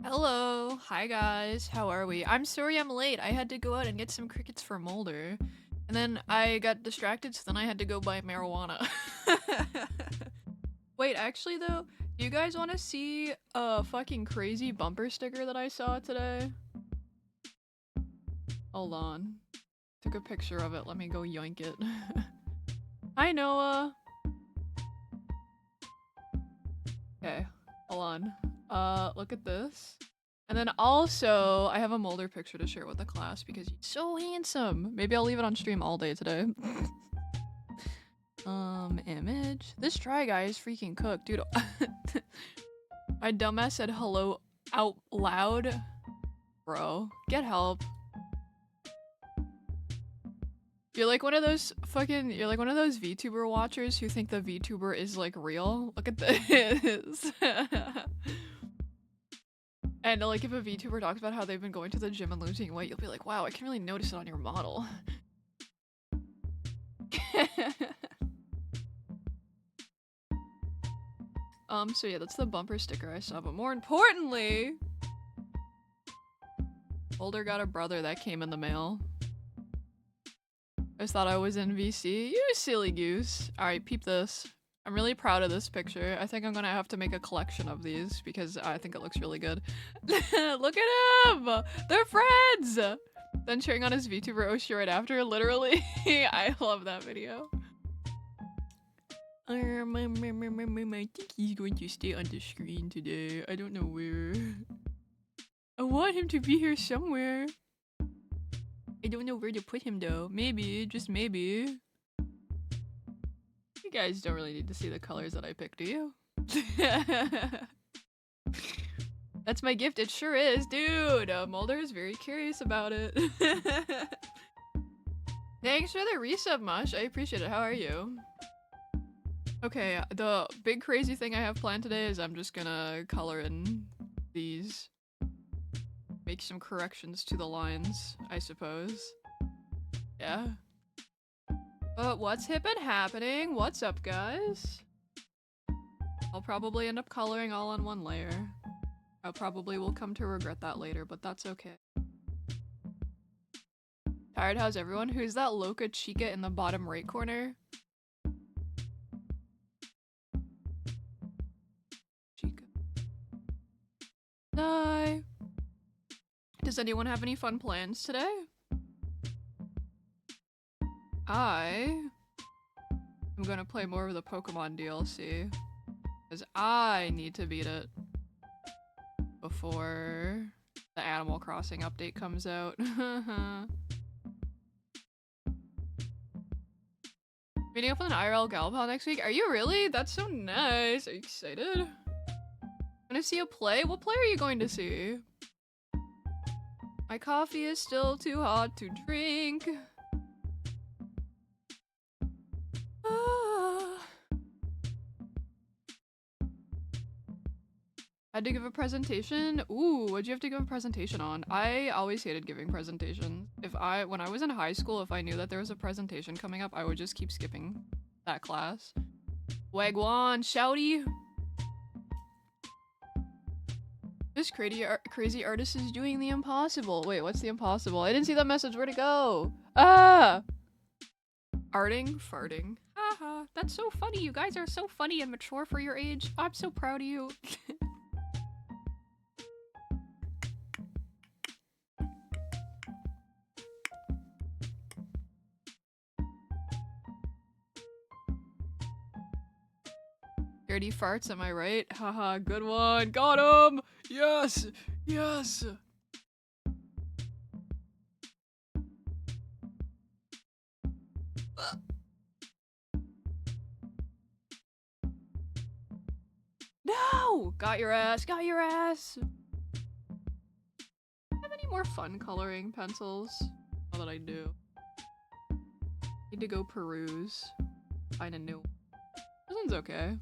Hello. Hi guys. How are we? I'm sorry I'm late. I had to go out and get some crickets for Mulder. And then I got distracted, so then I had to go buy marijuana. Wait, actually though, do you guys want to see a fucking crazy bumper sticker that I saw today? Hold on. Took a picture of it. Let me go yoink it. Hi Noah. Okay, hold on. Look at this. And then also, I have a Mulder picture to share with the class because he's so handsome. Maybe I'll leave it on stream all day today. Image. This Try Guy is freaking cooked, dude. My dumbass said hello out loud. Bro, get help. You're like one of those VTuber watchers who think the VTuber is like real. Look at this. And like if a VTuber talks about how they've been going to the gym and losing weight, you'll be like, wow, I can really notice it on your model. So yeah, that's the bumper sticker I saw, but more importantly, Boulder got a brother that came in the mail. I just thought I was in VC. You silly goose. Alright, peep this. I'm really proud of this picture. I think I'm gonna have to make a collection of these because I think it looks really good. Look at him! They're friends! Then cheering on his VTuber Oshi right after, literally. I love that video. I think he's going to stay on the screen today. I don't know where. I want him to be here somewhere. I don't know where to put him though. Maybe, just maybe. You guys don't really need to see the colors that I picked, do you? That's my gift, it sure is, dude! Mulder is very curious about it. Thanks for the resub, Mush. I appreciate it. How are you? Okay, the big crazy thing I have planned today is I'm just gonna color in these. Make some corrections to the lines, I suppose. Yeah. But what's hip and happening? What's up, guys? I'll probably end up coloring all on one layer. I probably will come to regret that later, but that's okay. Tired, how's everyone? Who's that Loca Chica in the bottom right corner? Chica. Hi. Does anyone have any fun plans today? I'm gonna play more of the Pokemon DLC. Because I need to beat it before the Animal Crossing update comes out. Meeting up with an IRL gal pal next week? Are you really? That's so nice. Are you excited? Gonna see a play? What play are you going to see? My coffee is still too hot to drink. Had to give a presentation? Ooh, what'd you have to give a presentation on? I always hated giving presentations. When I was in high school, if I knew that there was a presentation coming up, I would just keep skipping that class. Wagwan, shouty! This crazy artist is doing the impossible. Wait, what's the impossible? I didn't see that message, where'd it go? Ah! Arting? Farting. Haha, that's so funny. You guys are so funny and mature for your age. I'm so proud of you. Dirty farts, am I right? Haha, good one. Got him! Yes! Yes! No! Got your ass, got your ass! Have any more fun coloring pencils? Not that I do. Need to go peruse. Find a new one. This one's okay.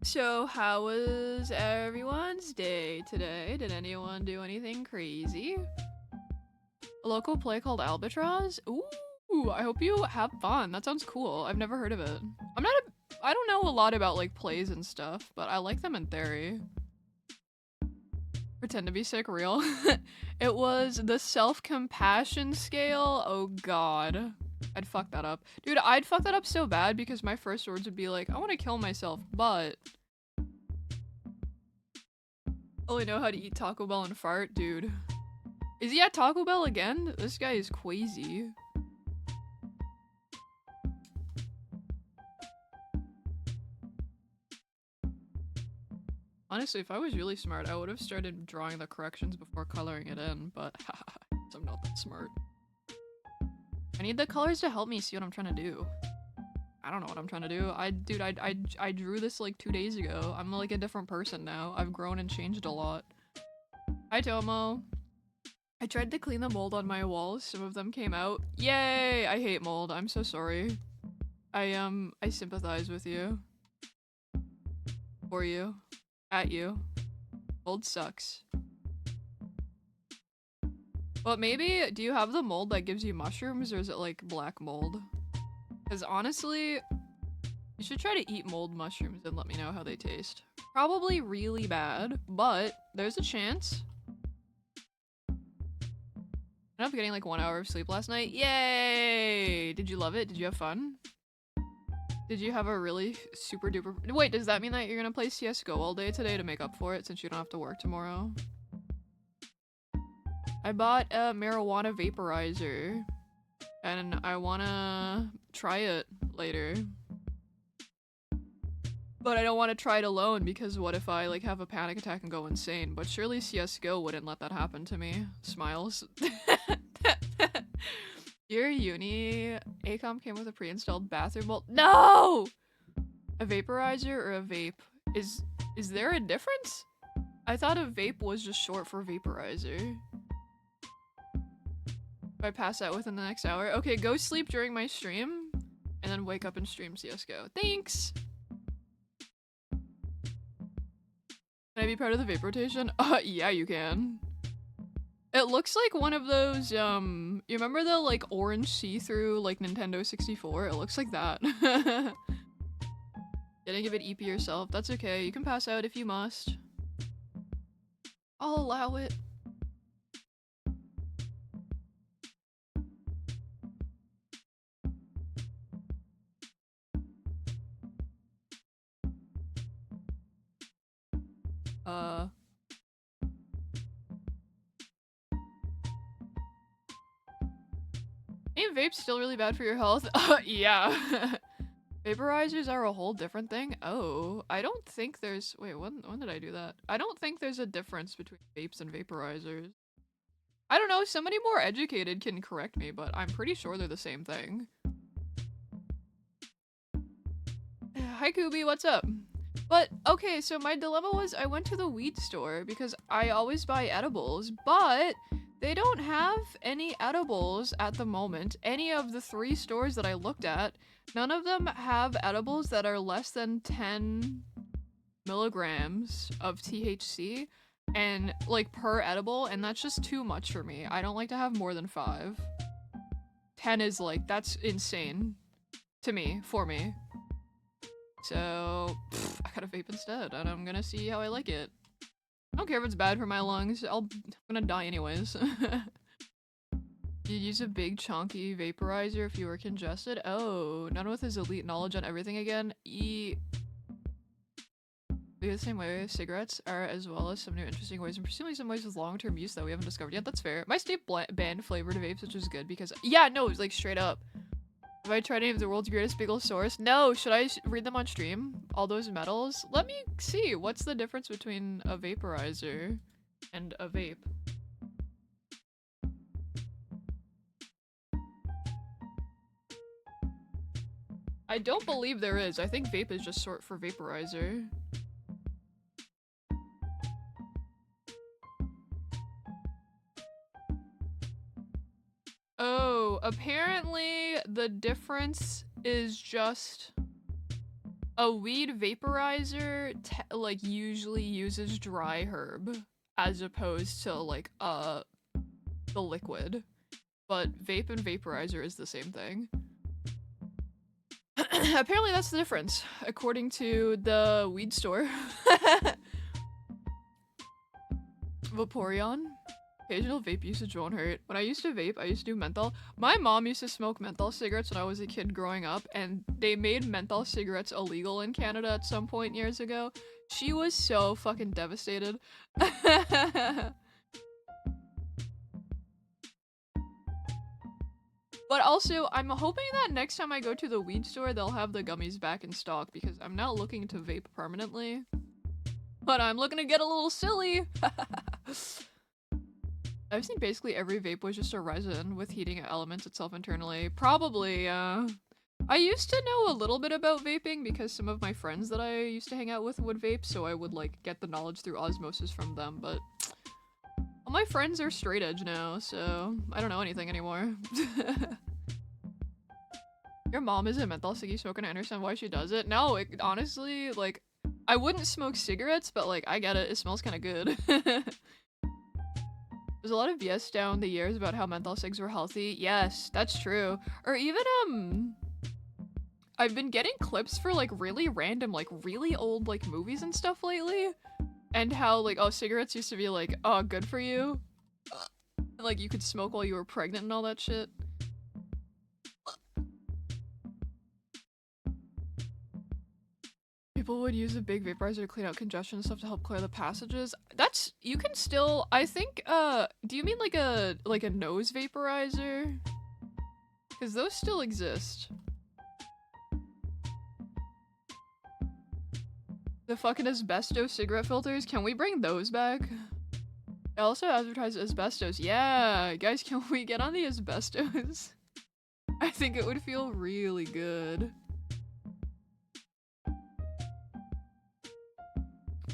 So, how was everyone's day today? Did anyone do anything crazy? A local play called Albatross? Ooh, I hope you have fun. That sounds cool. I've never heard of it. I'm not I don't know a lot about like plays and stuff, but I like them in theory. Pretend to be sick, real. It was the self-compassion scale. Oh god. I'd fuck that up. Dude, I'd fuck that up so bad because my first words would be like, I want to kill myself, but only know how to eat Taco Bell and fart, dude. Is he at Taco Bell again? This guy is crazy. Honestly, if I was really smart, I would have started drawing the corrections before coloring it in, but I'm not that smart. I need the colors to help me see what I'm trying to do. I don't know what I'm trying to do. Dude, I drew this like 2 days ago. I'm like a different person now. I've grown and changed a lot. Hi, Tomo. I tried to clean the mold on my walls. Some of them came out. Yay! I hate mold. I'm so sorry. I sympathize with you. For you. At you. Mold sucks. But maybe, do you have the mold that gives you mushrooms, or is it like black mold? Because honestly, you should try to eat mold mushrooms and let me know how they taste. Probably really bad, but there's a chance. I ended up getting like 1 hour of sleep last night. Yay! Did you love it? Did you have fun? Did you have a really super duper— Wait, does that mean that you're gonna play CSGO all day today to make up for it since you don't have to work tomorrow? I bought a marijuana vaporizer and I wanna try it later. But I don't want to try it alone because what if I like have a panic attack and go insane? But surely CSGO wouldn't let that happen to me. Smiles. Your uni ACOM came with a pre-installed bathroom mold. No! A vaporizer or a vape? Is there a difference? I thought a vape was just short for vaporizer. If I pass out within the next hour? Okay, go sleep during my stream and then wake up and stream CSGO. Thanks! Can I be part of the vape rotation? Yeah, you can. It looks like one of those, you remember the, like, orange see-through, like, Nintendo 64? It looks like that. Didn't give it EP yourself. That's okay. You can pass out if you must. I'll allow it. Ain't vape's still really bad for your health? Yeah. Vaporizers are a whole different thing? Oh, I don't think there's— wait, when did I do that? I don't think there's a difference between vapes and vaporizers. I don't know, somebody more educated can correct me, but I'm pretty sure they're the same thing. Hi Kubi, what's up? But, okay, so my dilemma was I went to the weed store because I always buy edibles, but they don't have any edibles at the moment. Any of the 3 stores that I looked at, none of them have edibles that are less than 10 milligrams of THC and like per edible, and that's just too much for me. I don't like to have more than 5. 10 is like, that's insane to me, for me. So, I gotta vape instead, and I'm gonna see how I like it. I don't care if it's bad for my lungs, I'm gonna die anyways. You'd use a big chunky vaporizer if you were congested? Oh, none with his elite knowledge on everything again? Be the same way cigarettes are, as well as some new interesting ways, and presumably some ways with long-term use that we haven't discovered yet. That's fair. My state banned flavored vapes, which is good because— yeah, no, it's like straight up. Have I tried any of the world's greatest bagel source? No, should I read them on stream? All those metals? Let me see, what's the difference between a vaporizer and a vape? I don't believe there is. I think vape is just short for vaporizer. Oh, apparently the difference is just a weed vaporizer like usually uses dry herb as opposed to like the liquid, but vape and vaporizer is the same thing. Apparently that's the difference, according to the weed store. Vaporeon. Occasional vape usage won't hurt. When I used to vape, I used to do menthol. My mom used to smoke menthol cigarettes when I was a kid growing up, and they made menthol cigarettes illegal in Canada at some point years ago. She was so fucking devastated. But also, I'm hoping that next time I go to the weed store, they'll have the gummies back in stock because I'm not looking to vape permanently. But I'm looking to get a little silly. I've seen basically every vape was just a resin with heating elements itself internally. Probably, I used to know a little bit about vaping because some of my friends that I used to hang out with would vape, so I would like get the knowledge through osmosis from them, but all my friends are straight edge now, so I don't know anything anymore. Your mom is a menthol ciggy smoker and I understand why she does it. No, honestly, like, I wouldn't smoke cigarettes, but like, I get it. It smells kind of good. There's a lot of BS down the years about how menthol cigs were healthy. Yes, that's true. Or even, I've been getting clips for like really random, like really old like movies and stuff lately. And how like, oh, cigarettes used to be like, oh, good for you. Like you could smoke while you were pregnant and all that shit. People would use a big vaporizer to clean out congestion and stuff to help clear the passages. That's, you can still, I think, do you mean like a nose vaporizer? Because those still exist. The fucking asbestos cigarette filters, can we bring those back? I also advertise asbestos. Yeah, guys, can we get on the asbestos? I think it would feel really good.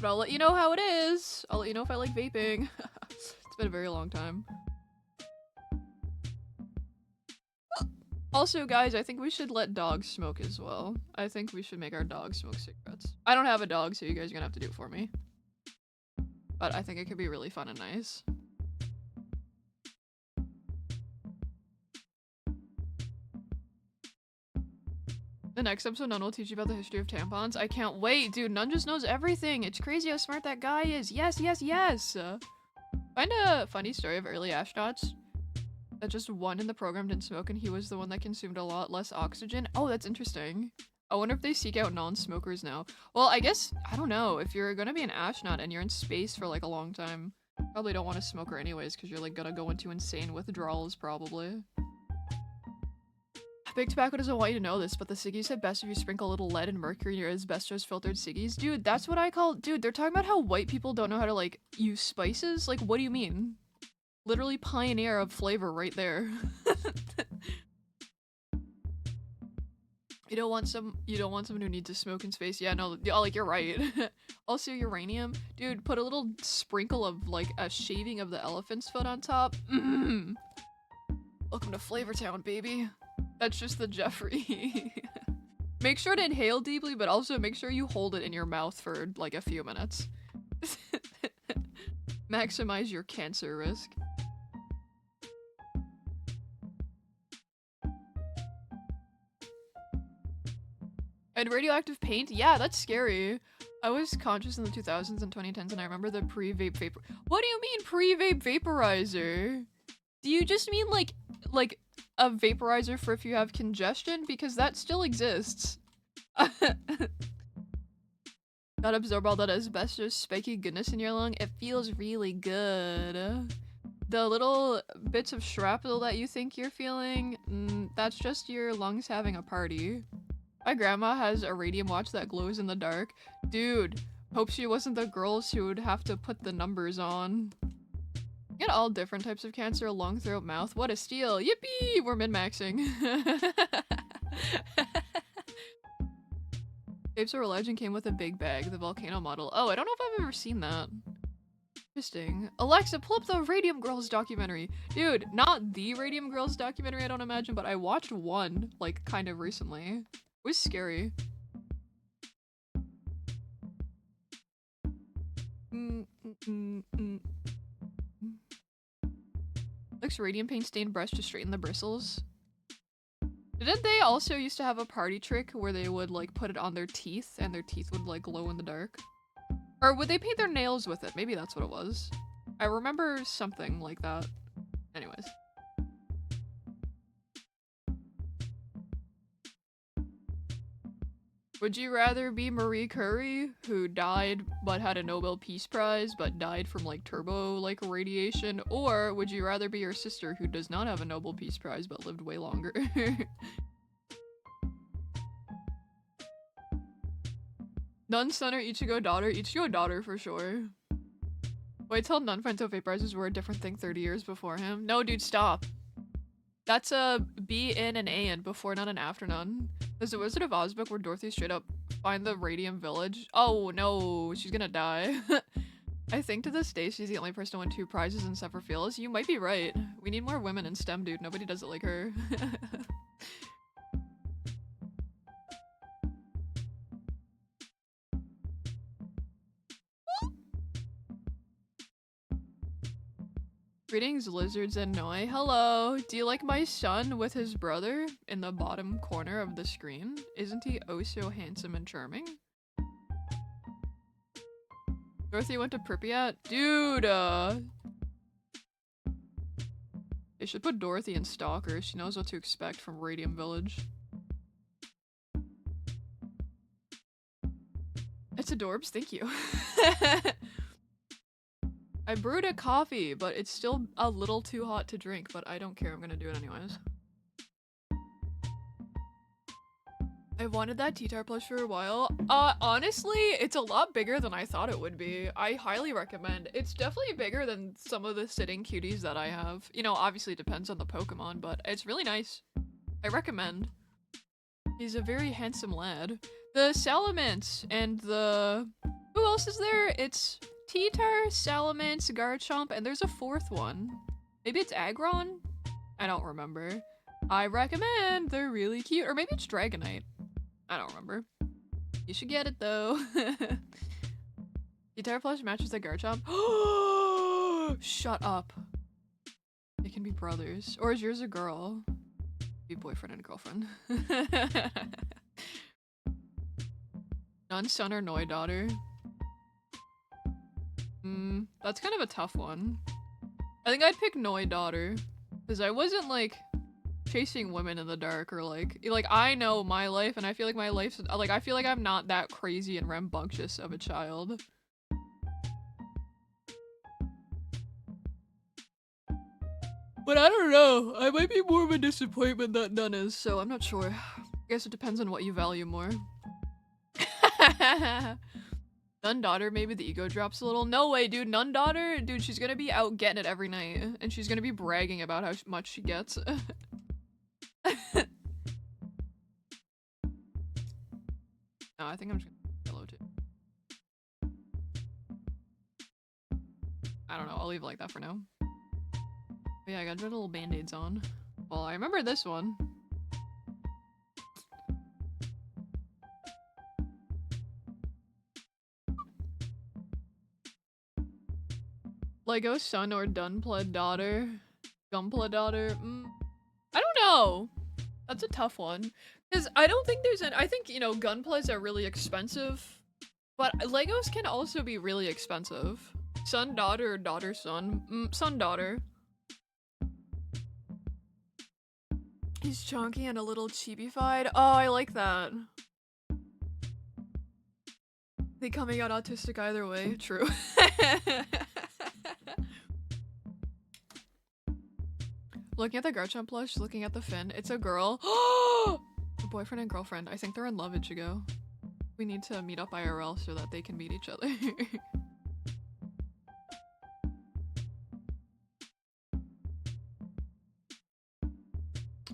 But I'll let you know how it is. I'll let you know if I like vaping. It's been a very long time. Also, guys, I think we should let dogs smoke as well. I think we should make our dogs smoke cigarettes. I don't have a dog, so you guys are gonna have to do it for me. But I think it could be really fun and nice. The next episode, Nun will teach you about the history of tampons. I can't wait, dude. Nun just knows everything. It's crazy how smart that guy is. Yes, yes, yes. Find a funny story of early astronauts that just one in the program didn't smoke and he was the one that consumed a lot less oxygen. Oh, that's interesting. I wonder if they seek out non-smokers now. Well, I guess, I don't know. If you're gonna be an astronaut and you're in space for like a long time, probably don't want a smoker anyways because you're like gonna go into insane withdrawals probably. Big Tobacco doesn't want you to know this, but the ciggies said best if you sprinkle a little lead and mercury in your asbestos filtered ciggies. Dude, that's what I call- dude, they're talking about how white people don't know how to like use spices? Like, what do you mean? Literally pioneer of flavor right there. You don't want someone who needs to smoke in space. Yeah, no, like you're right. Also uranium. Dude, put a little sprinkle of like a shaving of the elephant's foot on top. Welcome to Flavortown, baby. That's just the Jeffrey. Make sure to inhale deeply, but also make sure you hold it in your mouth for like a few minutes. Maximize your cancer risk. And radioactive paint? Yeah, that's scary. I was conscious in the 2000s and 2010s and I remember the pre-vape vapor- What do you mean pre-vape vaporizer? Do you just mean like a vaporizer for if you have congestion? Because that still exists. Not absorb all that asbestos spiky goodness in your lung. It feels really good. The little bits of shrapnel that you think you're feeling, that's just your lungs having a party. My grandma has a radium watch that glows in the dark. Dude, hope she wasn't the girls who would have to put the numbers on. Get all different types of cancer, lung, throat, mouth. What a steal. Yippee! We're min-maxing. Vapes Are a Legend came with a big bag, the volcano model. Oh, I don't know if I've ever seen that. Interesting. Alexa, pull up the Radium Girls documentary. Dude, not the Radium Girls documentary, I don't imagine, but I watched one, like, kind of recently. It was scary. Looks radium paint stained brush to straighten the bristles. Didn't they also used to have a party trick where they would like put it on their teeth and their teeth would like glow in the dark? Or would they paint their nails with it? Maybe that's what it was. I remember something like that. Anyways. Would you rather be Marie Curie, who died but had a Nobel Peace Prize but died from like turbo like radiation, or would you rather be your sister who does not have a Nobel Peace Prize but lived way longer? Nun, son, or Ichigo daughter? Ichigo daughter for sure. Wait till Nun finds out Fate prizes were a different thing 30 years before him. No, dude, stop. That's a B in and A in before Nun and after Nun. There's the Wizard of Oz book where Dorothy straight up find the Radium Village. Oh no, she's gonna die. I think to this day she's the only person to win 2 prizes in Separate Fields. You might be right. We need more women in STEM, dude. Nobody does it like her. Greetings, lizards and Noi. Hello. Do you like my son with his brother in the bottom corner of the screen? Isn't he oh so handsome and charming? Dorothy went to Pripyat? Dude, they should put Dorothy in Stalker. She knows what to expect from Radium Village. It's adorbs, thank you. I brewed a coffee, but it's still a little too hot to drink, but I don't care, I'm gonna do it anyways. I wanted that T-Tar plush for a while. Honestly, it's a lot bigger than I thought it would be. I highly recommend. It's definitely bigger than some of the sitting cuties that I have. You know, obviously it depends on the Pokemon, but it's really nice. I recommend. He's a very handsome lad. The Salamence and the... Who else is there? It's T-Tar, Salamence, Garchomp, and there's a 4th one. Maybe it's Aggron? I don't remember. I recommend. They're really cute. Or maybe it's Dragonite. I don't remember. You should get it though. T-Tar plush matches the Garchomp. Shut up. They can be brothers. Or is yours a girl? Be boyfriend and girlfriend. Nun, son, or Noi daughter? That's kind of a tough one. I think I'd pick Noi daughter. Because I wasn't like chasing women in the dark or like I know my life and I feel like my life's like I feel like I'm not that crazy and rambunctious of a child. But I don't know. I might be more of a disappointment that Nun is, so I'm not sure. I guess it depends on what you value more. Nun daughter, maybe the ego drops a little. No way, dude. Nun daughter, dude, she's gonna be out getting it every night. And she's gonna be bragging about how much she gets. No, I think I'm just gonna yellow too. I don't know, I'll leave it like that for now. But yeah, I got little band-aids on. Well, I remember this one. Lego son or Gunpla daughter? Gunpla daughter? I don't know. That's a tough one. Because I don't think there's an- I think, you know, Gunplas are really expensive. But Legos can also be really expensive. Son, daughter, or daughter, son? Son, daughter. He's chunky and a little chibi-fied. Oh, I like that. They coming out autistic either way. True. Looking at the Garchomp plush, looking at the fin. It's a girl. Boyfriend and girlfriend. I think they're in love, Ichigo. We need to meet up IRL so that they can meet each other.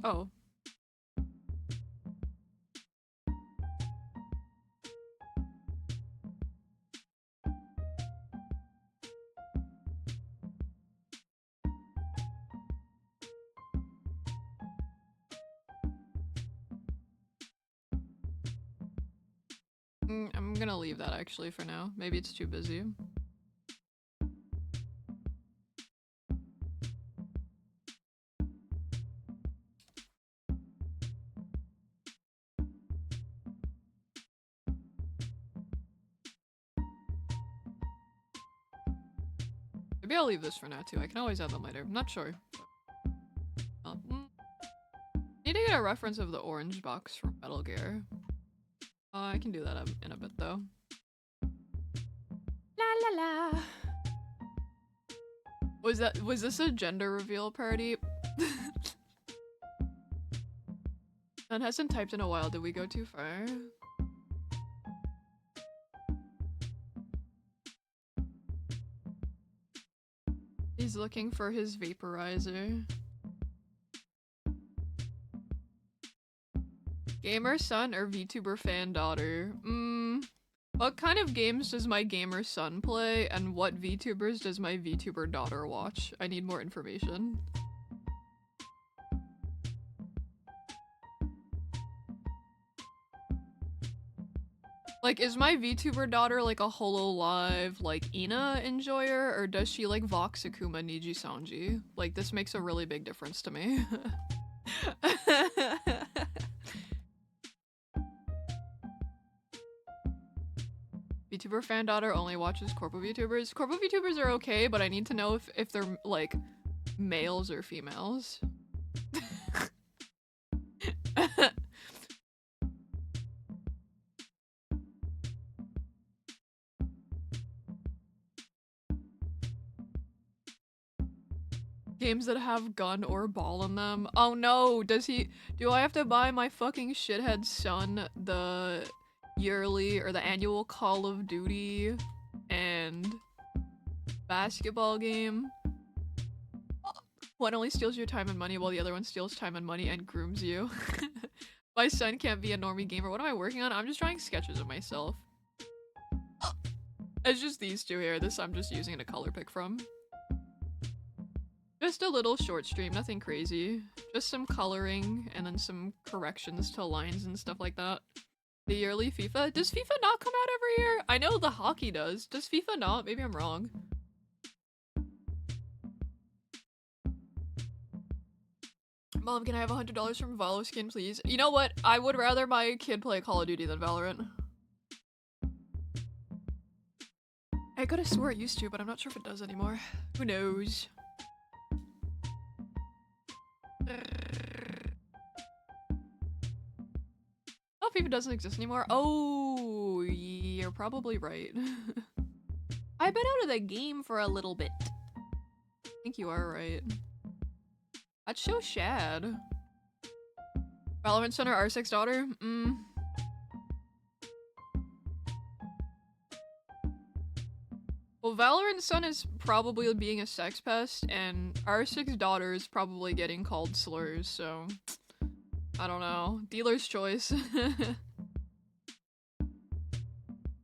Oh. I'm gonna leave that actually for now. Maybe it's too busy. Maybe I'll leave this for now too. I can always add them later. I'm not sure. Need to get a reference of the orange box from Metal Gear. I can do that in a bit though. La la la. Was this a gender reveal party? That hasn't typed in a while. Did we go too far? He's looking for his vaporizer. Gamer son or VTuber fan daughter? What kind of games does my gamer son play, and what VTubers does my VTuber daughter watch? I need more information. Like, is my VTuber daughter like a HoloLive, like, Ina enjoyer, or does she like Vox Akuma Niji Sanji? Like, this makes a really big difference to me. VTuber fan daughter only watches corpo VTubers. Corpo VTubers are okay, but I need to know if they're like males or females. Games that have gun or ball in them. Oh no, do I have to buy my fucking shithead son the yearly or the annual Call of Duty and basketball game? One only steals your time and money while the other one steals time and money and grooms you. My son can't be a normie gamer. What am I working on? I'm just drawing sketches of myself. It's just these two here. This I'm just using a color pick from. Just a little short stream, nothing crazy. Just some coloring and then some corrections to lines and stuff like that. The yearly FIFA? Does FIFA not come out every year? I know the hockey does. Does FIFA not? Maybe I'm wrong. Mom, can I have $100 from Valo skin, please? You know what? I would rather my kid play Call of Duty than Valorant. I could've swore it used to, but I'm not sure if it does anymore. Who knows? Oh, FIFA doesn't exist anymore. Oh, you're probably right. I've been out of the game for a little bit. I think you are right. That's so sad. Valorant Center R6 daughter? Well, Valorant Son is probably being a sex pest, and R6 daughter is probably getting called slurs, so... I don't know. Dealer's choice. You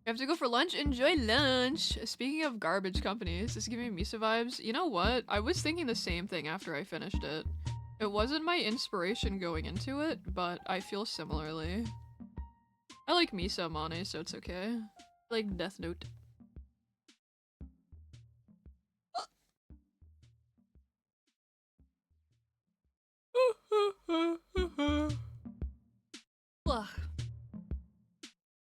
have to go for lunch? Enjoy lunch! Speaking of garbage companies, this is giving me Misa vibes. You know what? I was thinking the same thing after I finished it. It wasn't my inspiration going into it, but I feel similarly. I like Misa Mane, so it's okay. I like Death Note.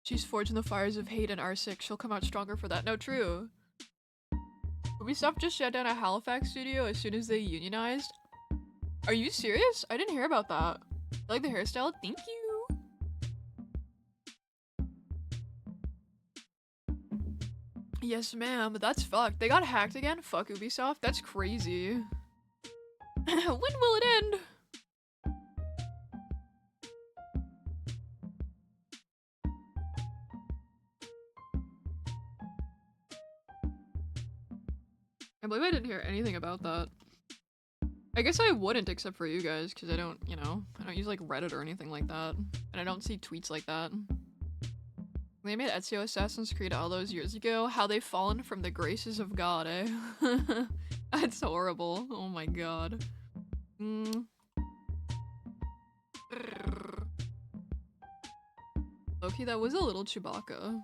She's forged in the fires of hate and R6. She'll come out stronger for that. No, true. Ubisoft just shut down a Halifax studio as soon as they unionized. Are you serious? I didn't hear about that. I like the hairstyle? Thank you. Yes, ma'am. That's fucked. They got hacked again? Fuck Ubisoft. That's crazy. When will it end? I believe I didn't hear anything about that. I guess I wouldn't except for you guys, because I don't, you know, I don't use like Reddit or anything like that. And I don't see tweets like that. They made Ezio Assassin's Creed all those years ago. How they've fallen from the graces of God, eh? That's horrible. Oh my god. Okay, that was a little Chewbacca.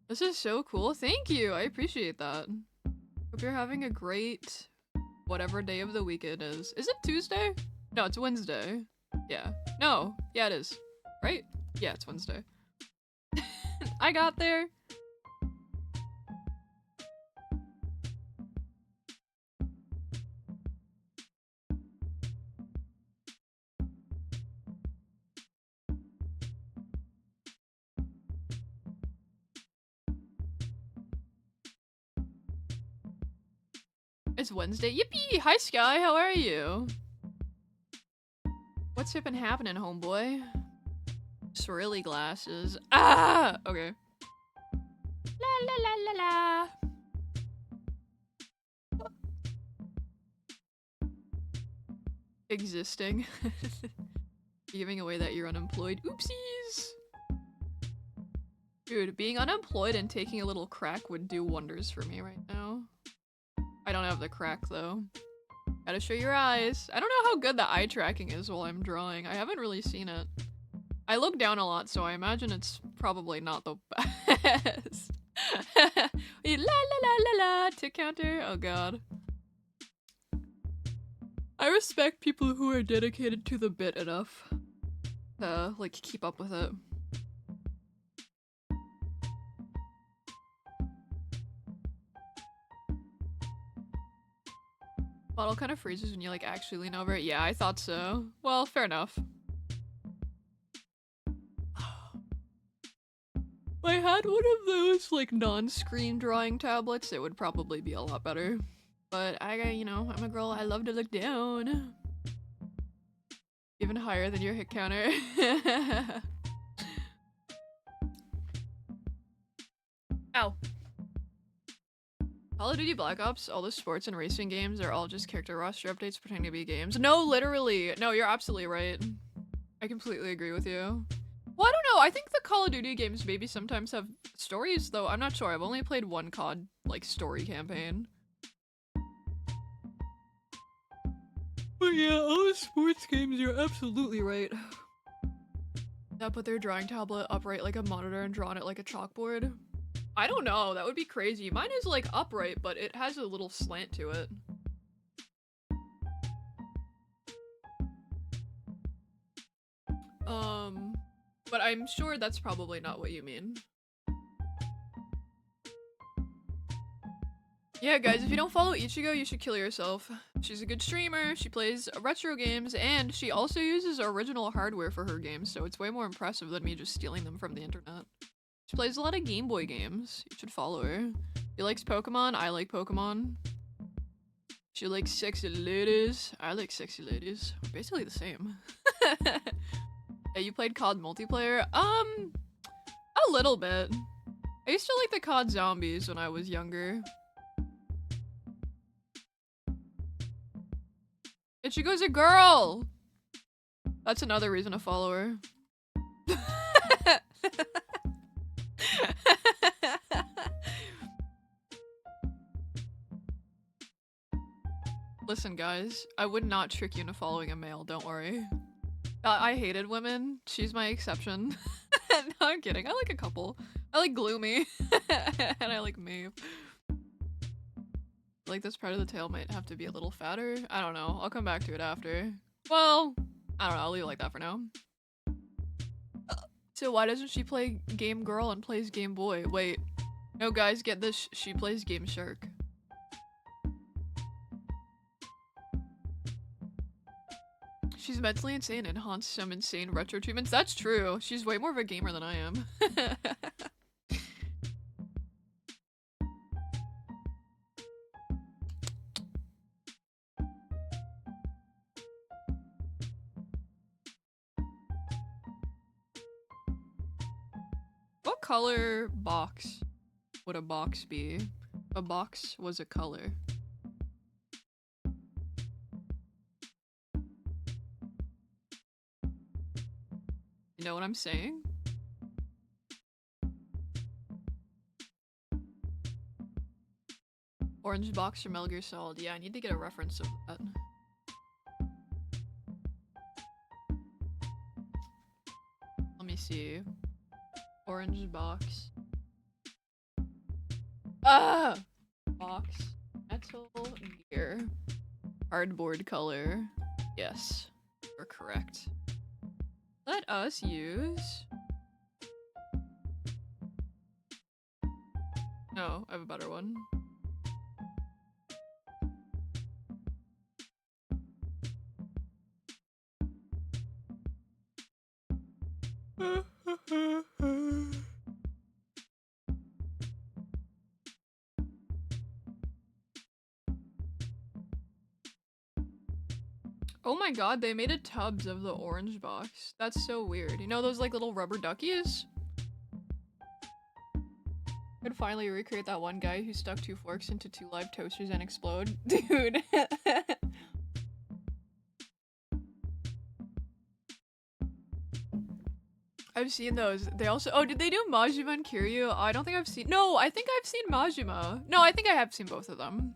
This is so cool. Thank you. I appreciate that. Hope you're having a great whatever day of the week it is. Is it Tuesday? No, it's Yeah. No. Yeah, it is. Right? Yeah, it's Wednesday. I got there. It's Wednesday. Yippee! Hi, Sky. How are you? What's been happening, homeboy? Swirly glasses. Ah! Okay. La la la la la. Existing. Giving away that you're unemployed. Oopsies! Dude, being unemployed and taking a little crack would do wonders for me right now. I don't have the crack, though. Gotta show your eyes. I don't know how good the eye tracking is while I'm drawing. I haven't really seen it. I look down a lot, so I imagine it's probably not the best. La la la la la, tick counter. Oh god. I respect people who are dedicated to the bit enough to, like, keep up with it. Bottle kind of freezes when you, like, actually lean over it. Yeah, I thought so. Well, fair enough. If I had one of those, like, non-screen drawing tablets, it would probably be a lot better. But you know, I'm a girl, I love to look down. Even higher than your hit counter. Ow. Call of Duty Black Ops, all the sports and racing games are all just character roster updates pretending to be games. No, literally. No, you're absolutely right. I completely agree with you. Well, I don't know. I think the Call of Duty games maybe sometimes have stories, though. I'm not sure. I've only played one COD, like, story campaign. But yeah, all the sports games, you're absolutely right. Now put their drawing tablet upright like a monitor and draw on it like a chalkboard. I don't know, that would be crazy. Mine is like upright, but it has a little slant to it. But I'm sure that's probably not what you mean. Yeah, guys, if you don't follow Ichigo, you should kill yourself. She's a good streamer, she plays retro games, and she also uses original hardware for her games, so it's way more impressive than me just stealing them from the internet. She plays a lot of Game Boy games. You should follow her. She likes Pokemon. I like Pokemon. She likes sexy ladies. I like sexy ladies. We're basically the same. Yeah, you played COD multiplayer? A little bit. I used to like the COD zombies when I was younger. Ichigo's a girl! That's another reason to follow her. Listen, guys, I would not trick you into following a male, don't worry. I hated women. She's my exception. No, I'm kidding. I like a couple. I like Gloomy. And I like Maeve. Like, this part of the tail might have to be a little fatter. I don't know. I'll come back to it after. Well, I don't know. I'll leave it like that for now. So why doesn't she play Game Girl and plays Game Boy? Wait. No, guys, get this. She plays Game Shark. She's mentally insane and haunts some insane retro treatments. That's true. She's way more of a gamer than I am. What color box would a box be? A box was a color. You know what I'm saying? Orange box from Metal Gear Solid. Yeah, I need to get a reference of that. Let me see. Orange box. Ah! Box. Metal Gear. Cardboard color. Yes. You're correct. Let us use No, I have a better one. Oh my god, they made a tubs of the orange box. That's so weird. You know those like little rubber duckies? Could finally recreate that one guy who stuck 2 forks into 2 live toasters and explode. Dude. I've seen those. They also- oh, did they do Majima and Kiryu? I don't think I've seen- no, I think I've seen Majima. No, I think I have seen both of them.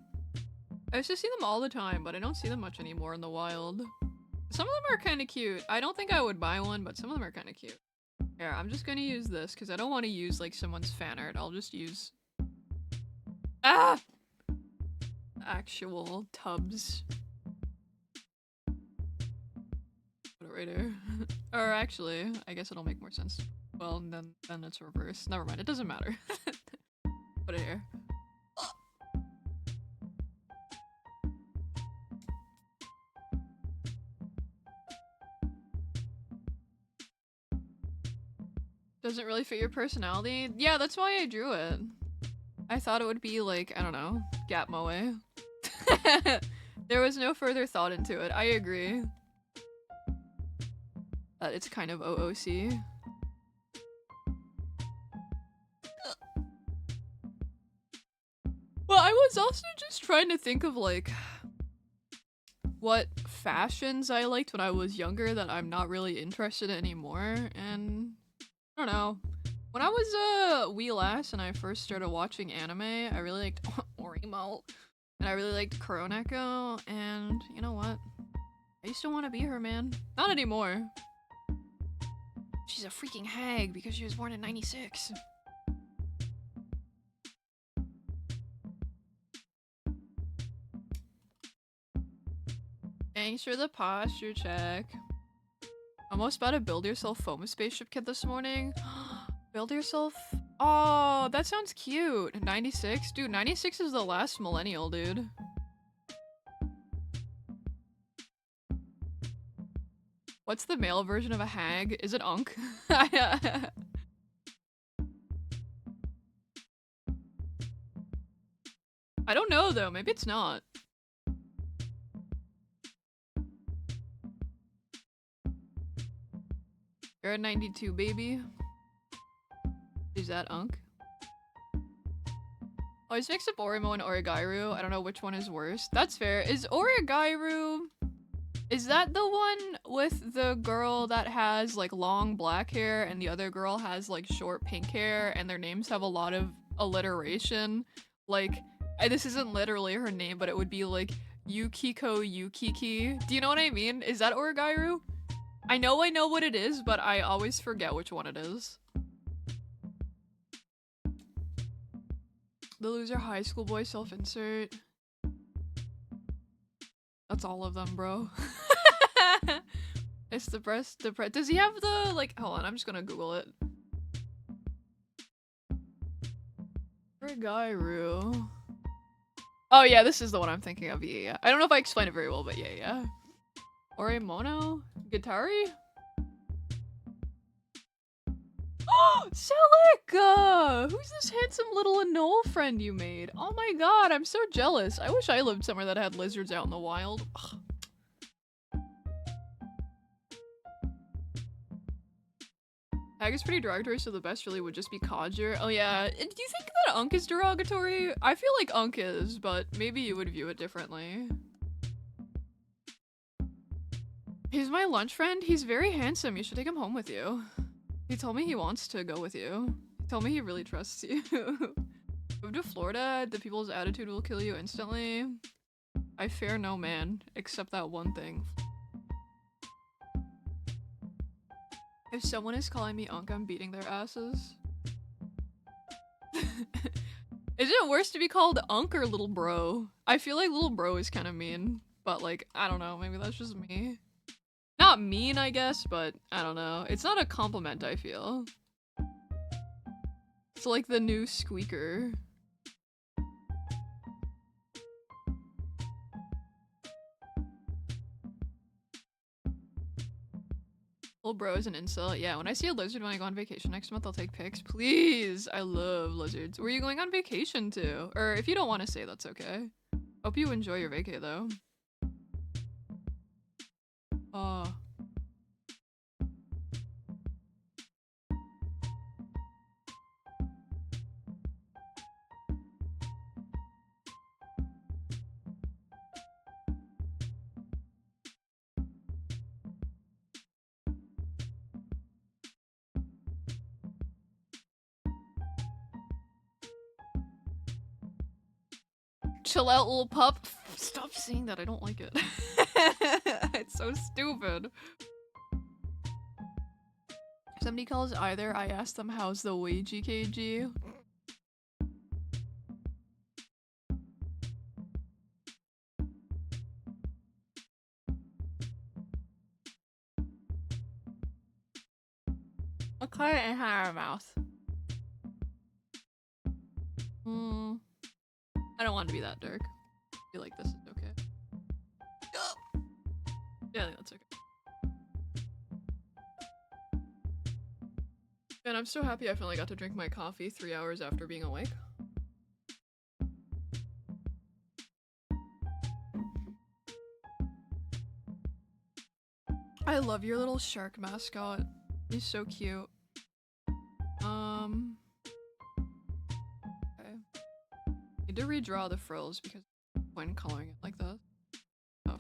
I used to see them all the time, but I don't see them much anymore in the wild. Some of them are kind of cute. I don't think I would buy one, but some of them are kind of cute. Here, I'm just gonna use this because I don't want to use like someone's fan art. I'll just use actual tubs. Put it right here. Or actually, I guess it'll make more sense. Well, then it's reversed. Never mind. It doesn't matter. Put it here. Doesn't really fit your personality? Yeah, that's why I drew it. I thought it would be like, I don't know, Gap Moe. There was no further thought into it. I agree. That it's kind of OOC. Well, I was also just trying to think of like what fashions I liked when I was younger that I'm not really interested in anymore, and I don't know. When I was a wee lass and I first started watching anime, I really liked Orimo, and I really liked Kuroneko, and you know what? I used to want to be her, man. Not anymore. She's a freaking hag because she was born in 96. Thanks for the posture check. Almost about to build yourself foam spaceship kit this morning. Build yourself? Oh, that sounds cute. 96? Dude, 96 is the last millennial, dude. What's the male version of a hag? Is it Unk? I don't know though, maybe it's not. You're a 92, baby. Is that Unk? Oh, he's mixed up Orimo and Origairu. I don't know which one is worse. That's fair. Is Origairu... Is that the one with the girl that has like long black hair and the other girl has like short pink hair and their names have a lot of alliteration? Like, this isn't literally her name, but it would be like Yukiko Yukiki. Do you know what I mean? Is that Origairu? I know what it is, but I always forget which one it is. The loser high school boy self-insert. That's all of them, bro. It's depressed. Does he have the, like, hold on, I'm just gonna Google it. Origairu. Oh yeah, this is the one I'm thinking of, yeah. I don't know if I explained it very well, but yeah. Orimono? Gitari? Oh, Celica! Who's this handsome little Anole friend you made? Oh my god, I'm so jealous. I wish I lived somewhere that had lizards out in the wild. Ugh. Hag is pretty derogatory, so the best really would just be Codger. Oh yeah, do you think that Unk is derogatory? I feel like Unk is, but maybe you would view it differently. He's my lunch friend. He's very handsome. You should take him home with you. He told me he wants to go with you. He told me he really trusts you. Move to Florida, the people's attitude will kill you instantly. I fear no man, except that one thing. If someone is calling me Unk, I'm beating their asses. Is it worse to be called Unk or little bro? I feel like little bro is kind of mean, but like, I don't know, maybe that's just me. Not mean, I guess, but I don't know. It's not a compliment, I feel. It's like the new squeaker. Well, bro is an insult. Yeah, when I see a lizard when I go on vacation next month, I'll take pics. Please. I love lizards. Where are you going on vacation to? Or if you don't want to say, that's okay. Hope you enjoy your vacay though. Oh. Chill out, little pup. Stop saying that. I don't like it. It's so stupid. If somebody calls either, I ask them how's the way, GKG. A cut in her mouth. I don't want to be that dark. I feel like this is okay. Yeah, I think that's okay. And I'm so happy I finally got to drink my coffee 3 hours after being awake. I love your little shark mascot. He's so cute. Okay. Need to redraw the frills because when coloring it like that. Oh,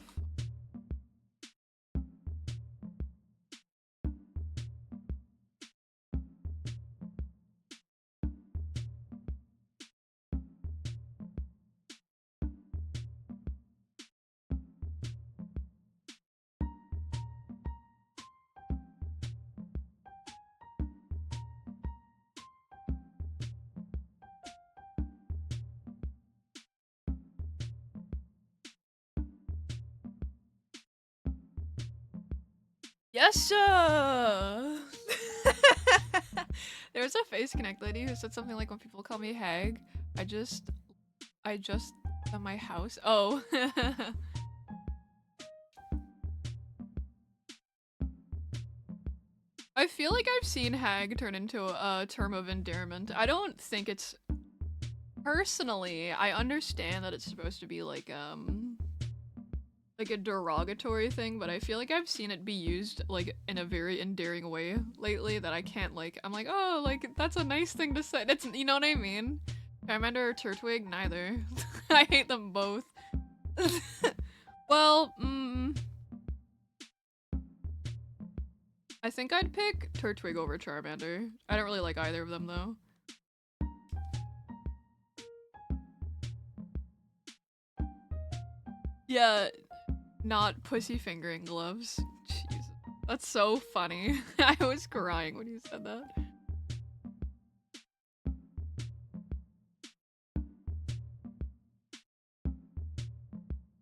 yes, sir! There was a Face Connect lady who said something like, when people call me hag, I just at my house. Oh. I feel like I've seen hag turn into a term of endearment. I don't think it's... Personally, I understand that it's supposed to be like a derogatory thing, but I feel like I've seen it be used like in a very endearing way lately that I can't like, I'm like, oh, like that's a nice thing to say. That's, you know what I mean? Charmander or Turtwig? Neither. I hate them both. Well, I think I'd pick Turtwig over Charmander. I don't really like either of them though. Yeah, not pussy fingering gloves. Jesus. That's so funny. I was crying when you said that.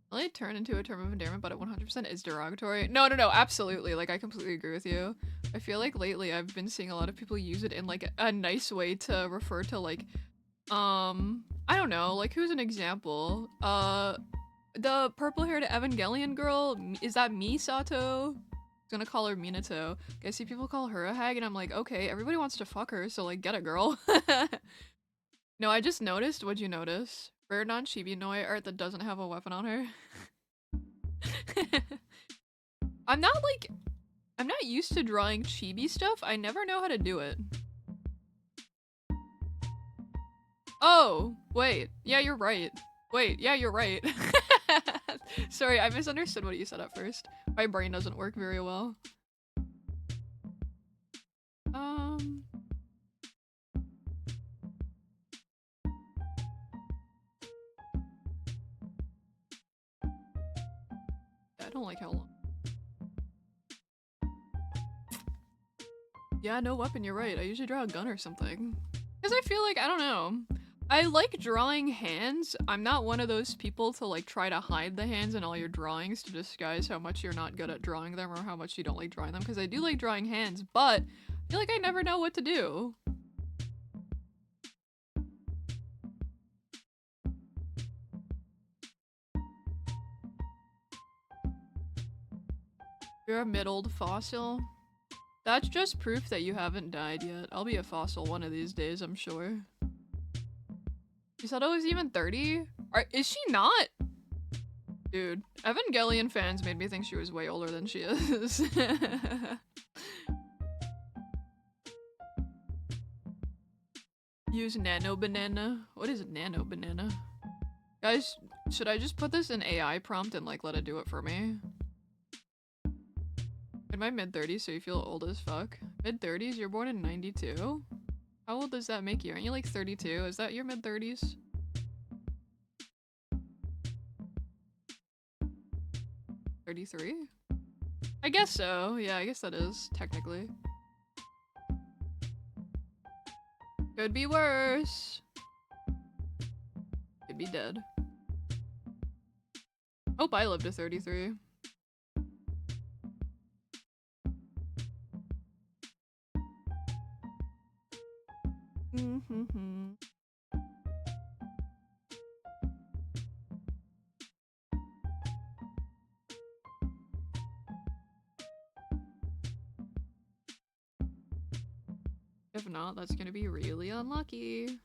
Will it turn into a term of endearment, but it 100% is derogatory? No, absolutely. Like, I completely agree with you. I feel like lately I've been seeing a lot of people use it in like a nice way to refer to like, I don't know, like who's an example? The purple-haired Evangelion girl, is that Misato? I'm gonna call her Minato. I see people call her a hag and I'm like, okay, everybody wants to fuck her, so like, get a girl. No, I just noticed, what'd you notice? Rare non-chibi Noi art that doesn't have a weapon on her. I'm not used to drawing chibi stuff. I never know how to do it. Oh, wait. Yeah, you're right. Wait, yeah, you're right. Sorry, I misunderstood what you said at first. My brain doesn't work very well. I don't like how long. Yeah, no weapon, you're right. I usually draw a gun or something. Because I feel like, I don't know. I like drawing hands. I'm not one of those people to like try to hide the hands in all your drawings to disguise how much you're not good at drawing them or how much you don't like drawing them. Because I do like drawing hands, but I feel like I never know what to do. You're a mid-old fossil. That's just proof that you haven't died yet. I'll be a fossil one of these days, I'm sure. You said I was even 30? Is she not? Dude, Evangelion fans made me think she was way older than she is. Use nano banana. What is nano banana? Guys, should I just put this in AI prompt and like let it do it for me? In my mid-30s, so you feel old as fuck. Mid-30s? You're born in 92? How old does that make you? Aren't you like 32? Is that your mid-30s? 33? I guess so. Yeah, I guess that is, technically. Could be worse. Could be dead. Hope I live to 33. If not, that's gonna be really unlucky.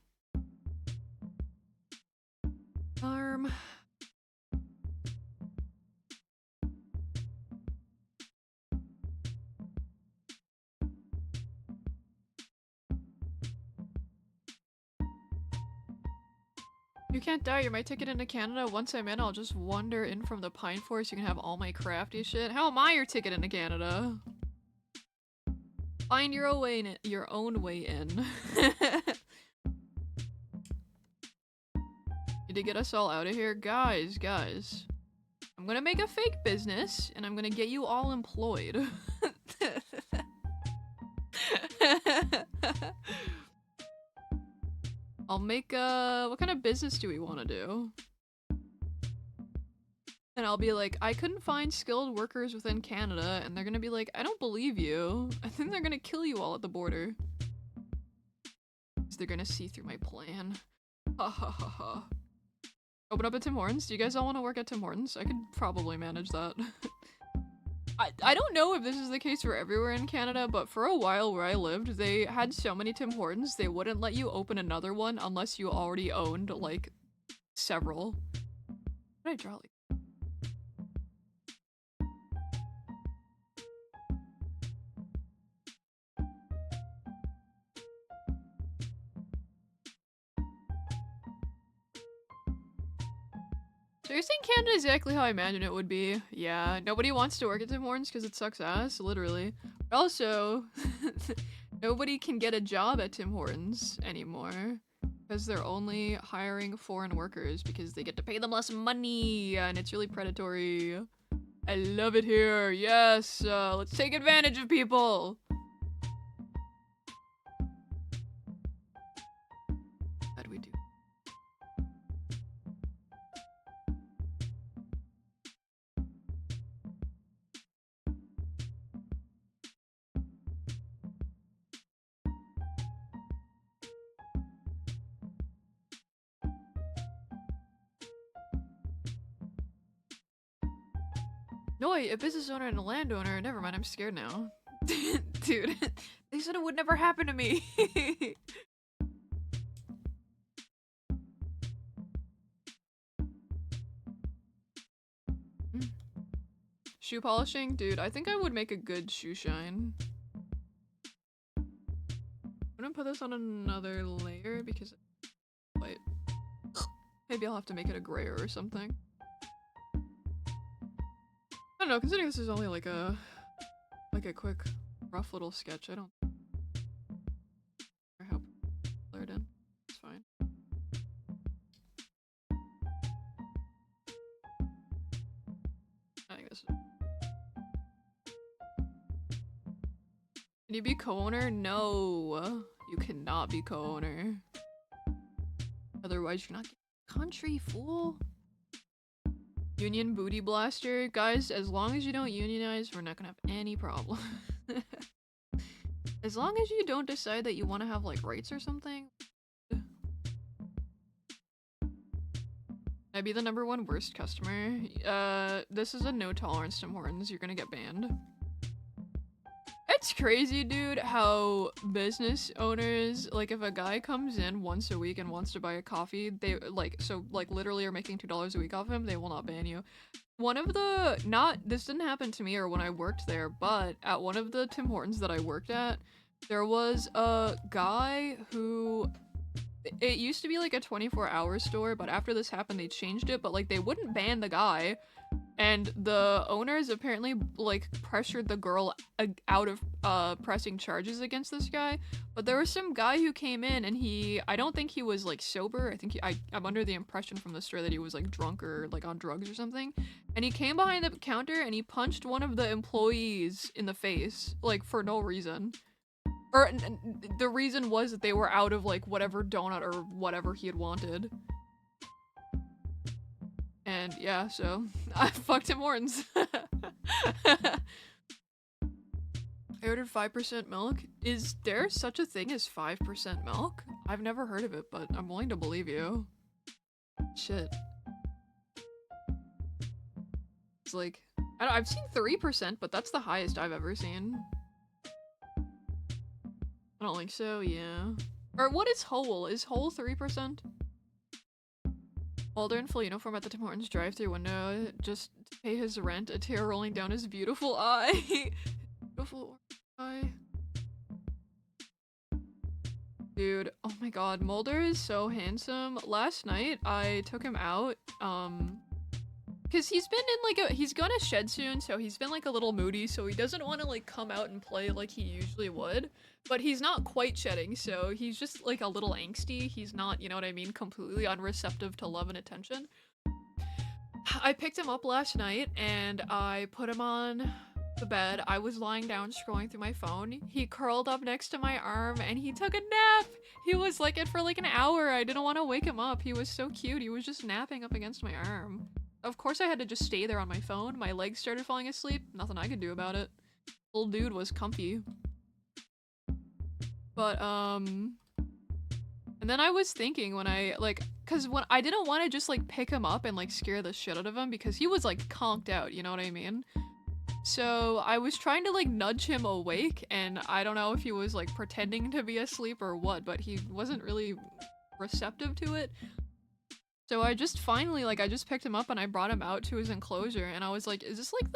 You can't die, you're my ticket into Canada. Once I'm in, I'll just wander in from the Pine Forest. You can have all my crafty shit. How am I your ticket into Canada? Find your own way in. Need to get us all out of here. Guys. I'm gonna make a fake business, and I'm gonna get you all employed. I'll make what kind of business do we want to do? And I'll be like, I couldn't find skilled workers within Canada, and they're gonna be like, I don't believe you. I think they're gonna kill you all at the border. Because they're gonna see through my plan. Ha ha ha ha. Open up at Tim Hortons? Do you guys all want to work at Tim Hortons? I could probably manage that. I don't know if this is the case for everywhere in Canada, but for a while where I lived, they had so many Tim Hortons, they wouldn't let you open another one unless you already owned, like, several. What did I draw? Like, so you're saying Canada is exactly how I imagine it would be? Yeah, nobody wants to work at Tim Hortons because it sucks ass, literally. But also, nobody can get a job at Tim Hortons anymore because they're only hiring foreign workers because they get to pay them less money and it's really predatory. I love it here. Yes, let's take advantage of people. How do we do? No, a business owner and a landowner. Never mind, I'm scared now. Dude, they said it would never happen to me. Shoe polishing? Dude, I think I would make a good shoe shine. I'm gonna put this on another layer because... Wait. Maybe I'll have to make it a grayer or something. I don't know, considering this is only like a quick, rough little sketch, I don't care how blurred in. It's fine. I think this is... Can you be co-owner? No, you cannot be co-owner. Otherwise, you're not getting country, fool. Union booty blaster. Guys, as long as you don't unionize, we're not gonna have any problem. As long as you don't decide that you want to have, like, rights or something. I'd be the #1 worst customer. This is a no tolerance Tim Hortons. You're gonna get banned. It's crazy, dude, how business owners, like, if a guy comes in once a week and wants to buy a coffee, they, like, so, like, literally are making $2 a week off him, they will not ban you. One of the, this didn't happen to me or when I worked there, but at one of the Tim Hortons that I worked at, there was a guy who, it used to be like a 24-hour store, but after this happened, they changed it, but, like, they wouldn't ban the guy. And the owners apparently, like, pressured the girl out of pressing charges against this guy. But there was some guy who came in and I don't think he was, like, sober. I think I'm under the impression from the store that he was, like, drunk or, like, on drugs or something. And he came behind the counter and he punched one of the employees in the face, like, for no reason. Or the reason was that they were out of, like, whatever donut or whatever he had wanted. And yeah, so I fucked Tim Hortons. I ordered 5% milk. Is there such a thing as 5% milk? I've never heard of it, but I'm willing to believe you. Shit. It's like, I've seen 3%, but that's the highest I've ever seen. I don't think so, yeah. Or what is whole? Is whole 3%? Mulder in full uniform at the Tim Hortons drive-thru window just to pay his rent, a tear rolling down his beautiful eye. Beautiful eye. Dude, oh my god, Mulder is so handsome. Last night, I took him out, because he's been in, like, he's gonna shed soon, so he's been, like, a little moody, so he doesn't want to, like, come out and play like he usually would. But he's not quite shedding, so he's just, like, a little angsty. He's not, you know what I mean, completely unreceptive to love and attention. I picked him up last night, and I put him on the bed. I was lying down scrolling through my phone. He curled up next to my arm, and he took a nap! He was like it for, like, an hour. I didn't want to wake him up. He was so cute. He was just napping up against my arm. Of course I had to just stay there on my phone. My legs started falling asleep. Nothing I could do about it. Old dude was comfy. But, and then I was thinking when I, like, cause when I didn't want to just, like, pick him up and, like, scare the shit out of him because he was, like, conked out, you know what I mean? So I was trying to, like, nudge him awake, and I don't know if he was, like, pretending to be asleep or what, but he wasn't really receptive to it. So I just finally, like, I just picked him up and I brought him out to his enclosure, and I was like, is this, like,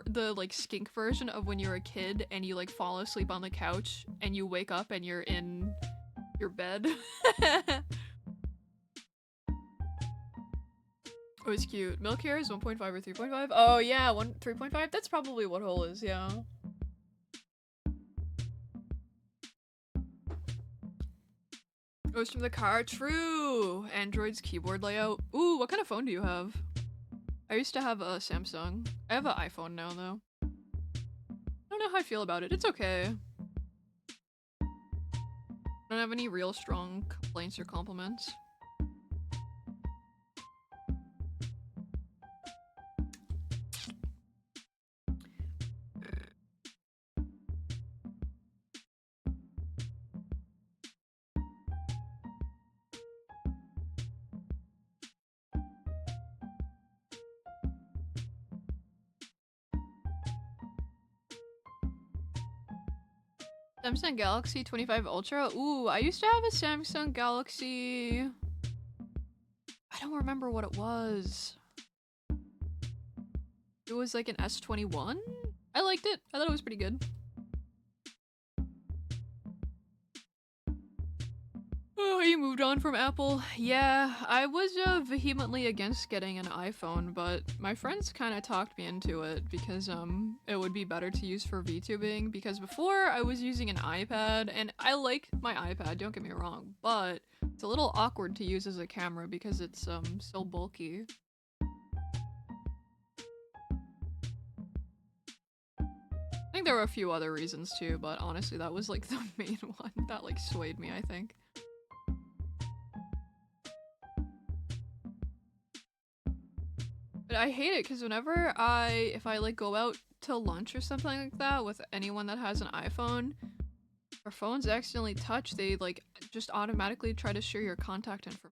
the like, skink version of when you're a kid and you, like, fall asleep on the couch and you wake up and you're in your bed? It was cute. Milk here is 1.5 or 3.5? Oh yeah, 3.5? That's probably what whole is, yeah. It was from the car. True! Android's keyboard layout. Ooh, what kind of phone do you have? I used to have a Samsung. I have an iPhone now, though. I don't know how I feel about it. It's okay. I don't have any real strong complaints or compliments. Samsung Galaxy 25 Ultra? Ooh, I used to have a Samsung Galaxy... I don't remember what it was. It was like an S21? I liked it. I thought it was pretty good. Oh, you moved on from Apple. Yeah, I was vehemently against getting an iPhone, but my friends kind of talked me into it because it would be better to use for VTubing, because before I was using an iPad, and I like my iPad, don't get me wrong, but it's a little awkward to use as a camera because it's so bulky. I think there were a few other reasons too, but honestly that was like the main one that like swayed me, I think. But I hate it because whenever if I like go out to lunch or something like that with anyone that has an iPhone, or phones accidentally touch, they like just automatically try to share your contact info.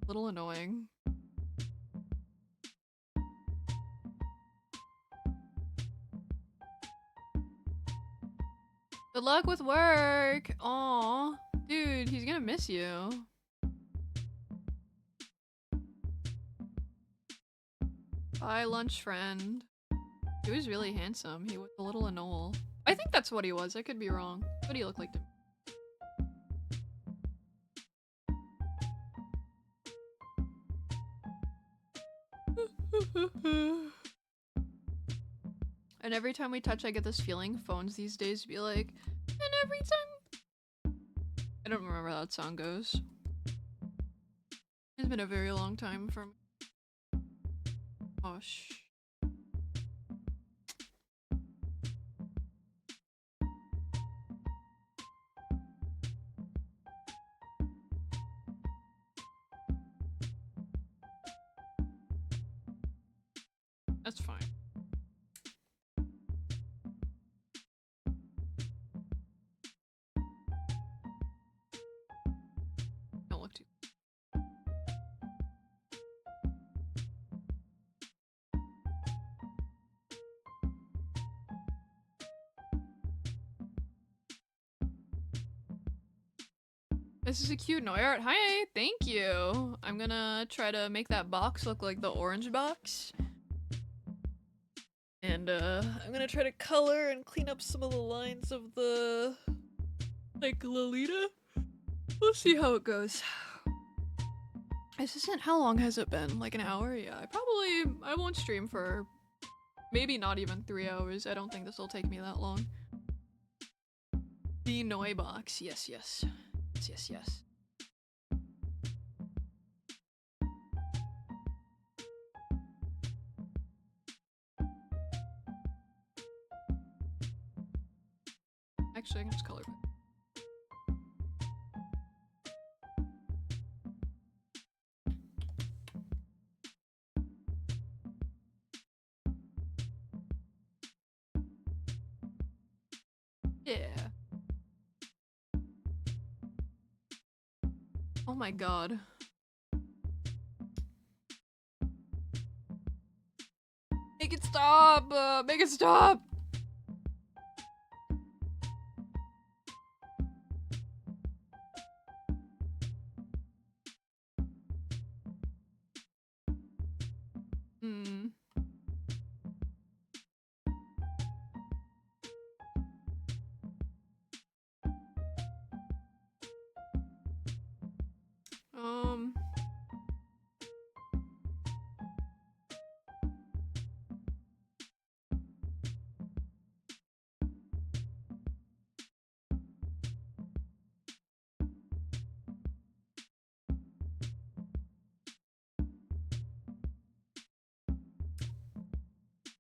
Little annoying. Good luck with work. Aw, dude, he's gonna miss you. Bye, lunch friend. He was really handsome. He was a little anole. I think that's what he was. I could be wrong. What do you look like to me? And every time we touch, I get this feeling. Phones these days be like, and every time. I don't remember how that song goes. It's been a very long time for me. Oh, that's fine. Don't look too. This is a cute Neuart. Hi, thank you. I'm gonna try to make that box look like the orange box. And I'm gonna try to color and clean up some of the lines of the like Lolita. We'll see how it goes. This isn't, how long has it been? Like an hour? Yeah, I won't stream for maybe not even 3 hours. I don't think this will take me that long. The Noi box. Yes, yes. Yes, yes. Actually, I can just color it. Yeah. Oh my god. Make it stop! Make it stop! Hmm. Um.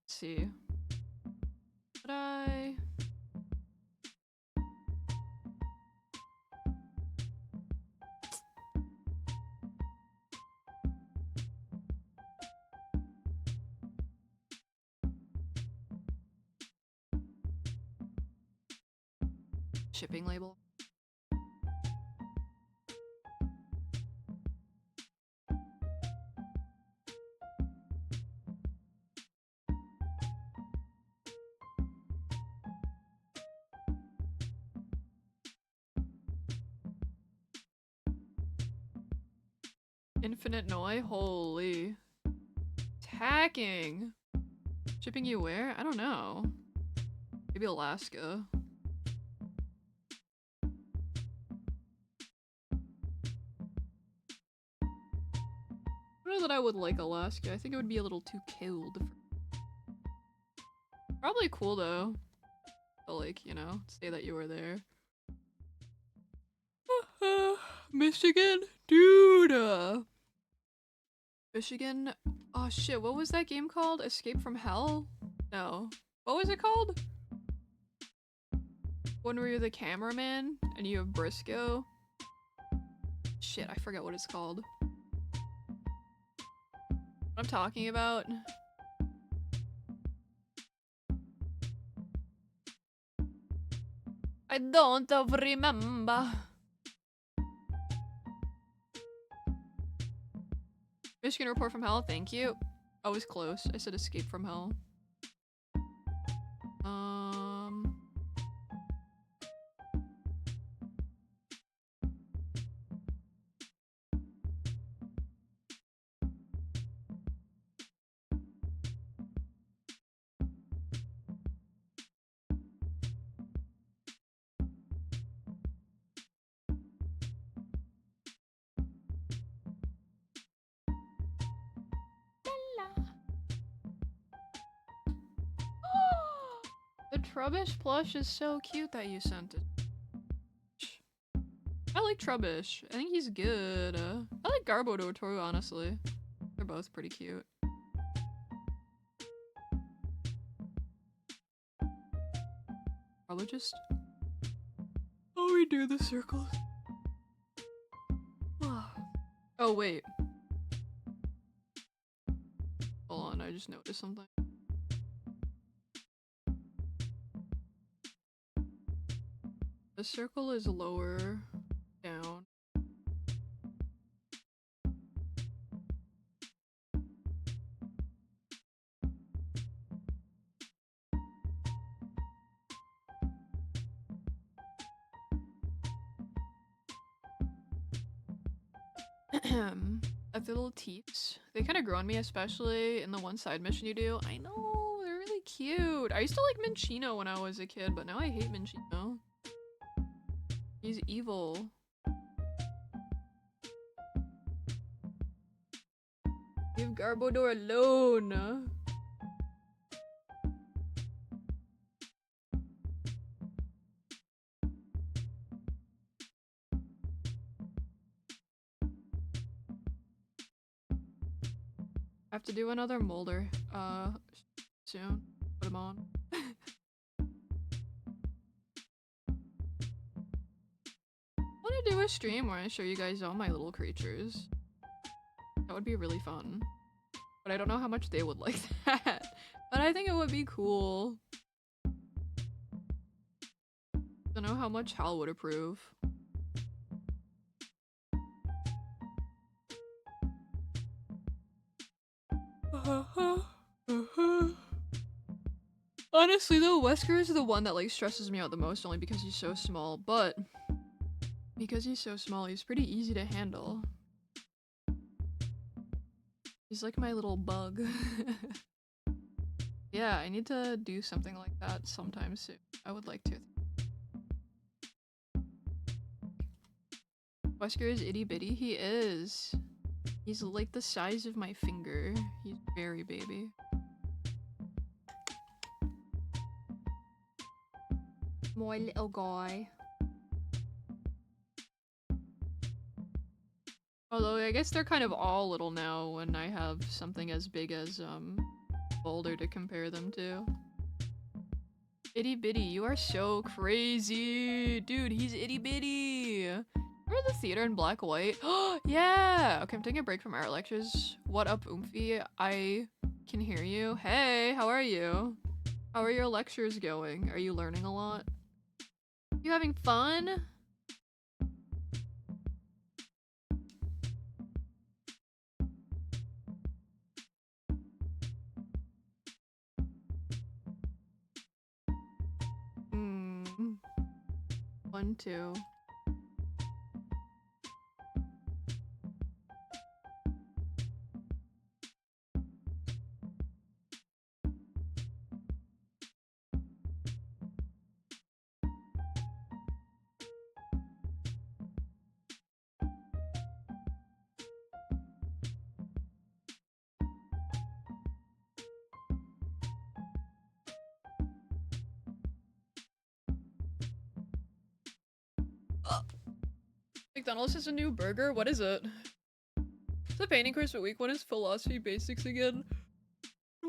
Let's see. But shipping label. Infinite Noi? Holy. Tacking. Shipping you where? I don't know. Maybe Alaska. I don't know that I would like Alaska. I think it would be a little too cold. Probably cool though. But like, you know, say that you were there. Michigan? Dude! Michigan? Oh shit, what was that game called? Escape from Hell? No. What was it called? One where you're the cameraman and you have Briscoe? Shit, I forget what it's called. What I'm talking about? I don't remember. Michigan Report from Hell, thank you. I was close. I said Escape from Hell. The Trubbish plush is so cute that you sent it. I like Trubbish. I think he's good. I like Garbodor too, honestly. They're both pretty cute. Probably just... Oh, we do the circles. Oh, wait. Hold on, I just noticed something. The circle is lower down. At the little teeps. They kind of grow on me, especially in the one side mission you do. I know, they're really cute. I used to like Minccino when I was a kid, but now I hate Minccino. He's evil. Leave Garbodor alone. I have to do another molder, soon. Put him on. I want to do a stream where I show you guys all my little creatures. That would be really fun. But I don't know how much they would like that. But I think it would be cool. Don't know how much Hal would approve. Honestly though, Wesker is the one that like stresses me out the most, only because he's so small, but because he's so small, he's pretty easy to handle. He's like my little bug. Yeah, I need to do something like that sometime soon. I would like to. Wesker is itty bitty? He is. He's like the size of my finger. He's very baby. My little guy. Although I guess they're kind of all little now when I have something as big as Boulder to compare them to. Itty bitty, you are so crazy. Dude, he's itty bitty. Remember the theater in black white? Oh yeah! Okay, I'm taking a break from art lectures. What up, Oomphy? I can hear you. Hey, how are you? How are your lectures going? Are you learning a lot? You having fun? Hmm. 1, 2. McDonald's has a new burger? What is it? It's a painting course, but week 1 is philosophy basics again.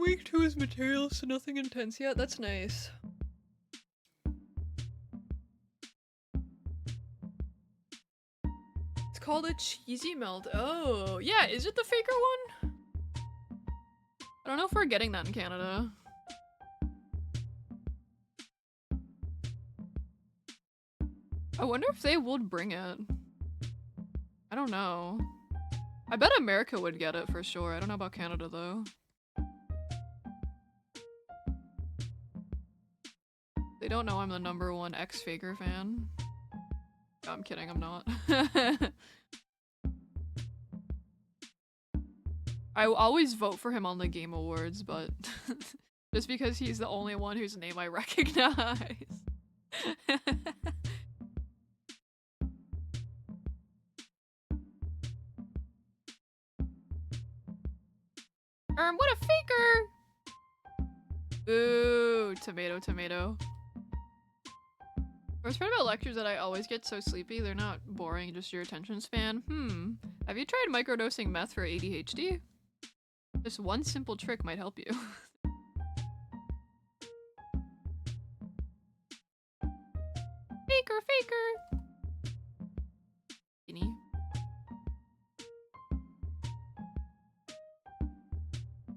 Week 2 is materials, so nothing intense yet. That's nice. It's called a cheesy melt. Oh, yeah, is it the faker one? I don't know if we're getting that in Canada. I wonder if they would bring it. I don't know. I bet America would get it for sure. I don't know about Canada though. They don't know I'm the #1 X-Faker fan. No, I'm kidding, I'm not. I always vote for him on the Game Awards, but just because he's the only one whose name I recognize. What a faker! Ooh, tomato, tomato. Worst part about lectures that I always get so sleepy. They're not boring, just your attention span. Have you tried microdosing meth for ADHD? Just one simple trick might help you. Faker, faker! Guinea.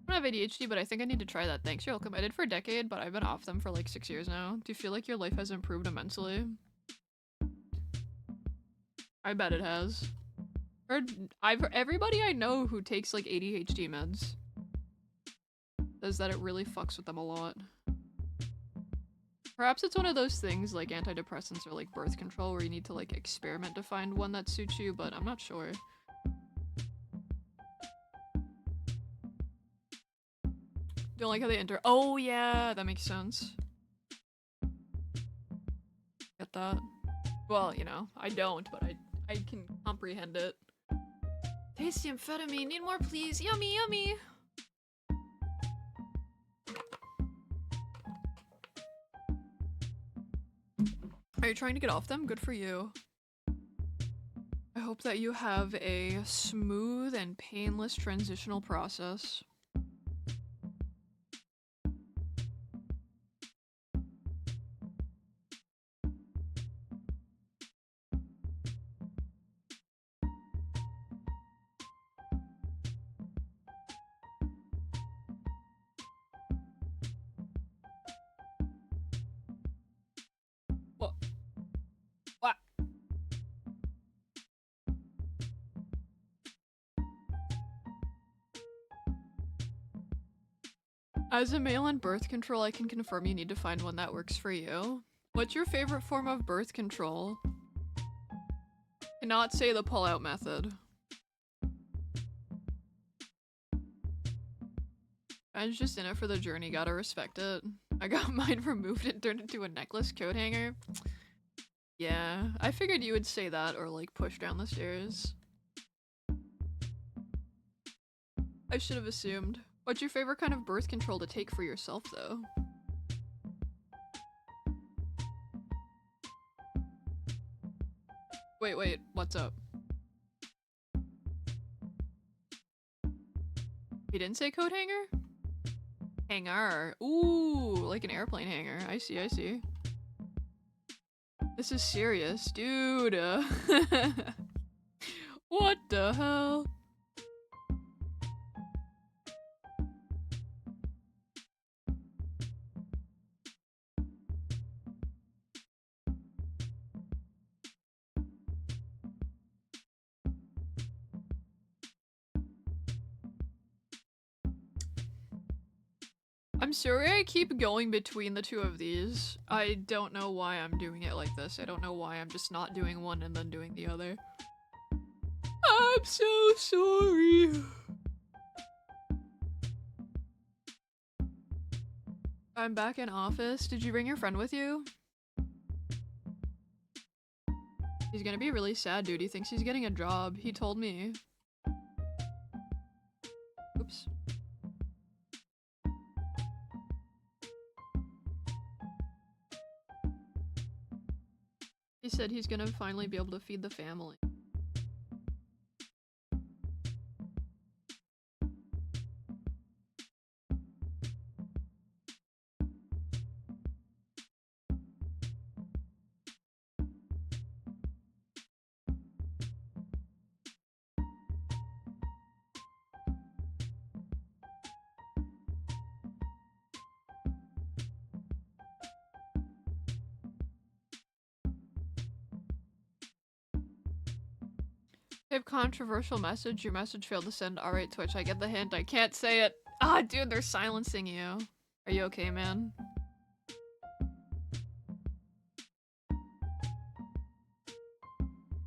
I don't have ADHD, but I think I need to try that. Thanks, you're welcome. I did for a decade, but I've been off them for like 6 years now. Do you feel like your life has improved immensely? I bet it has. Everybody I know who takes like ADHD meds says that it really fucks with them a lot. Perhaps it's one of those things like antidepressants or like birth control where you need to like experiment to find one that suits you, but I'm not sure. Don't like how they enter. Oh yeah, that makes sense. Get that? Well, you know, I don't, but I can comprehend it. Tasty amphetamine. Need more, please. Yummy, yummy. Are you trying to get off them? Good for you. I hope that you have a smooth and painless transitional process. What? What? As a male on birth control, I can confirm you need to find one that works for you. What's your favorite form of birth control? Cannot say the pull-out method. I was just in it for the journey, gotta respect it. I got mine removed and turned into a necklace coat hanger. Yeah, I figured you would say that or like push down the stairs. I should have assumed. What's your favorite kind of birth control to take for yourself though? Wait, what's up? He didn't say coat hanger? Hanger. Ooh, like an airplane hanger. I see, I see. This is serious, dude. What the hell? I'm sorry I keep going between the two of these. I don't know why I'm doing it like this. I don't know why I'm just not doing one and then doing the other. I'm so sorry. I'm back in office. Did you bring your friend with you? He's gonna be really sad, dude. He thinks he's getting a job. He told me. Oops. He said he's gonna finally be able to feed the family. I have controversial message. Your message failed to send. Alright, Twitch, I get the hint. I can't say it. Ah, dude, they're silencing you. Are you okay, man?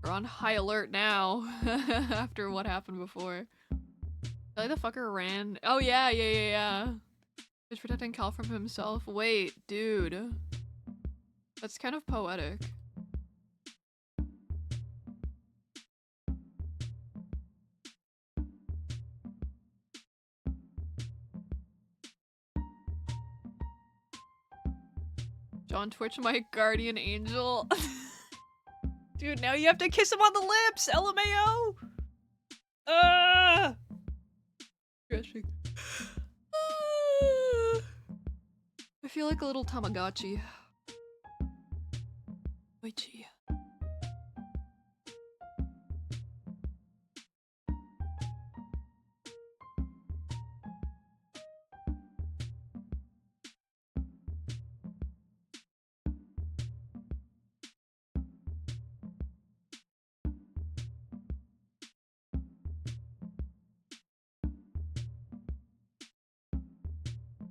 We're on high alert now. After what happened before. Like the fucker ran. Oh yeah. He's protecting Cal from himself. Wait, dude. That's kind of poetic. On Twitch, my guardian angel. Dude, now you have to kiss him on the lips! LMAO! Stretching. I feel like a little Tamagotchi. Oichi.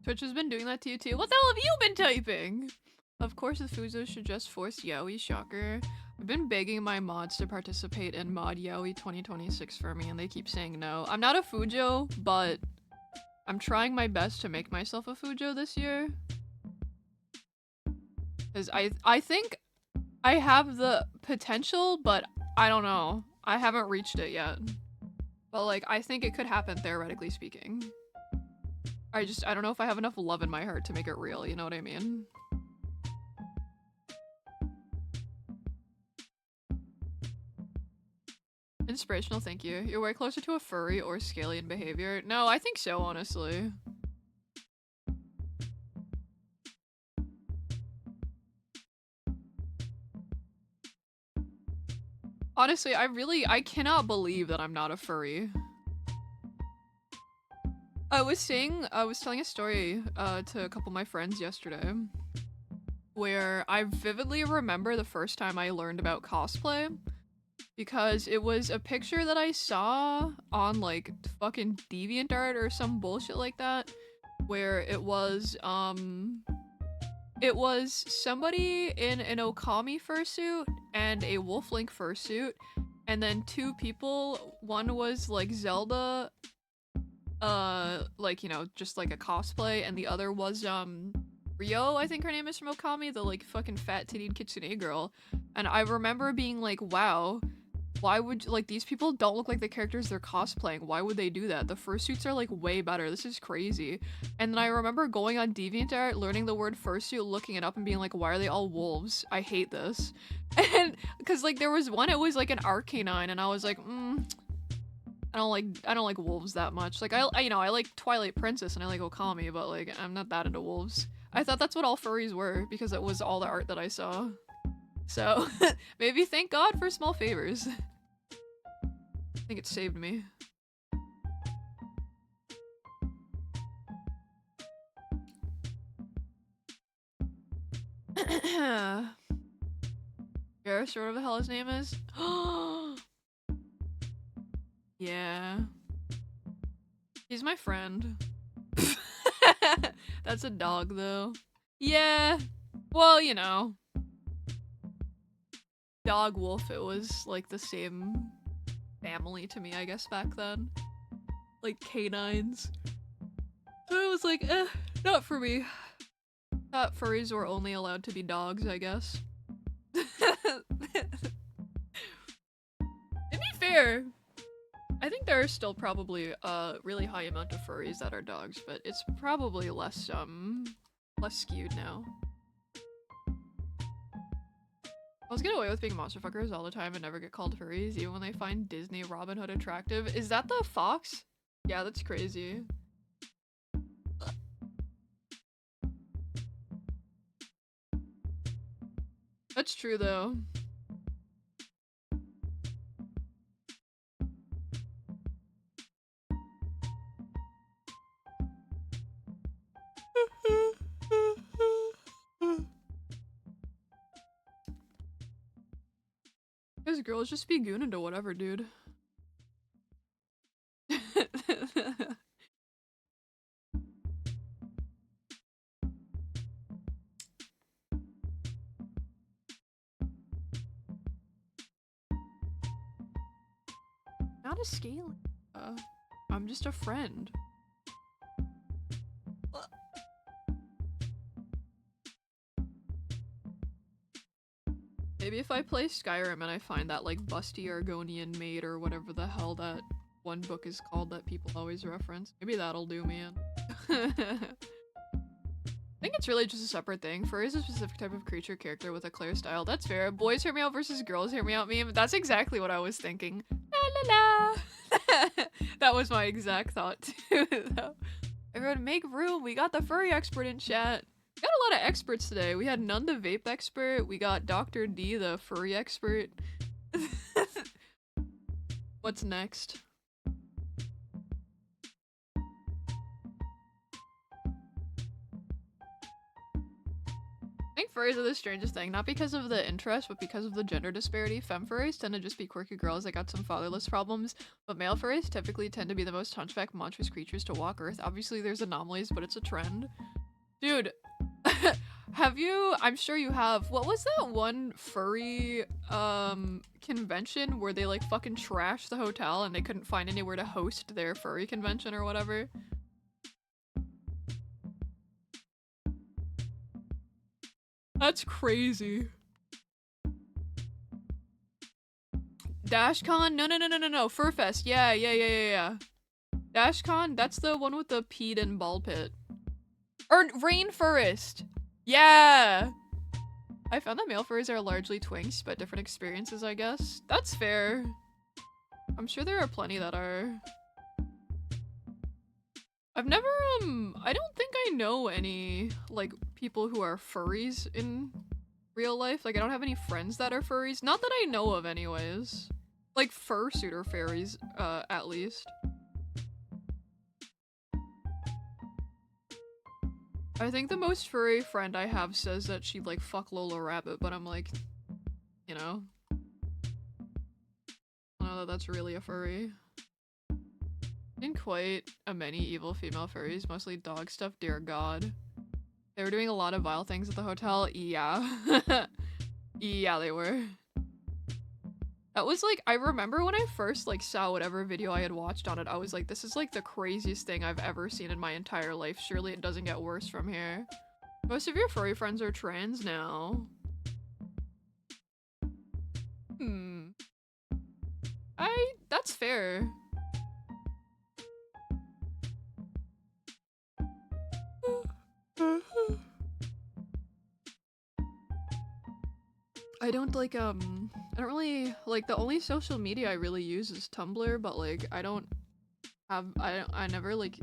Twitch has been doing that to you too. What the hell have you been typing? Of course the Fuzo should just force Yaoi, shocker. I've been begging my mods to participate in Mod Yaoi 2026 for me and they keep saying no. I'm not a Fujo, but I'm trying my best to make myself a Fujo this year. Cause I think I have the potential, but I don't know. I haven't reached it yet. But like, I think it could happen theoretically speaking. I don't know if I have enough love in my heart to make it real, you know what I mean? Inspirational, thank you. You're way closer to a furry or scaly in behavior. No, I think so, honestly. Honestly, I cannot believe that I'm not a furry. I was telling a story to a couple of my friends yesterday where I vividly remember the first time I learned about cosplay because it was a picture that I saw on like fucking DeviantArt or some bullshit like that where it was somebody in an Okami fursuit and a Wolf Link fursuit and then two people, one was like Zelda like, you know, just like a cosplay, and the other was Ryo, I think her name is, from Okami, the like fucking fat tittied kitsune girl. And I remember being like, wow, why would, like, these people don't look like the characters they're cosplaying. Why would they do that? The fursuits are like way better. This is crazy. And then I remember going on DeviantArt, learning the word fursuit, looking it up and being like, why are they all wolves? I hate this. And because like there was one, it was like an Arcanine, and I was like, I don't like wolves that much. Like I you know, I like Twilight Princess and I like Okami, but like I'm not that into wolves. I thought that's what all furries were because it was all the art that I saw. So maybe thank God for small favors. I think it saved me. Garrus, or whatever the hell his name is. Yeah. He's my friend. That's a dog, though. Yeah. Well, you know. Dog wolf, it was like the same family to me, I guess, back then. Like canines. So I was like, not for me. Thought furries were only allowed to be dogs, I guess. To be fair, I think there are still probably a really high amount of furries that are dogs, but it's probably less skewed now. Let's get away with being monster fuckers all the time and never get called furries, even when they find Disney Robin Hood attractive. Is that the fox? Yeah, that's crazy. That's true, though. Because girls just be gooning to whatever, dude. Not a scaling. I'm just a friend. Maybe if I play Skyrim and I find that like busty Argonian maid or whatever the hell that one book is called that people always reference, maybe that'll do, man. think it's really just a separate thing. Furry is a specific type of creature character with a clear style. That's fair. Boys hear me out versus girls hear me out meme. That's exactly what I was thinking. La la la. That was my exact thought too, though. Everyone make room. We got the furry expert in chat. We got a lot of experts today. We had Nun the vape expert. We got Dr. D the furry expert. What's next? I think furries are the strangest thing, not because of the interest, but because of the gender disparity. Femme furries tend to just be quirky girls that got some fatherless problems, but male furries typically tend to be the most hunchback, monstrous creatures to walk Earth. Obviously, there's anomalies, but it's a trend. Dude, have you? I'm sure you have. What was that one furry convention where they like fucking trashed the hotel and they couldn't find anywhere to host their furry convention or whatever? That's crazy. DashCon? No. Furfest. Yeah. DashCon? That's the one with the peed and ball pit. Or Rainforest. Yeah. I found that male furries are largely twinks, but different experiences, I guess. That's fair. I'm sure there are plenty that are. I've never, I don't think I know any, like, people who are furries in real life. Like, I don't have any friends that are furries. Not that I know of, anyways. Like, fursuiter fairies, at least. I think the most furry friend I have says that she'd, like, fuck Lola Rabbit, but I'm like, you know. I don't know that that's really a furry. Didn't quite a many evil female furries, mostly dog stuff, dear god. They were doing a lot of vile things at the hotel, yeah. Yeah, they were. That was like, I remember when I first like saw whatever video I had watched on it, I was like, this is like the craziest thing I've ever seen in my entire life. Surely it doesn't get worse from here. Most of your furry friends are trans now. That's fair. I don't like, I don't really, like, the only social media I really use is Tumblr, but like, I never like,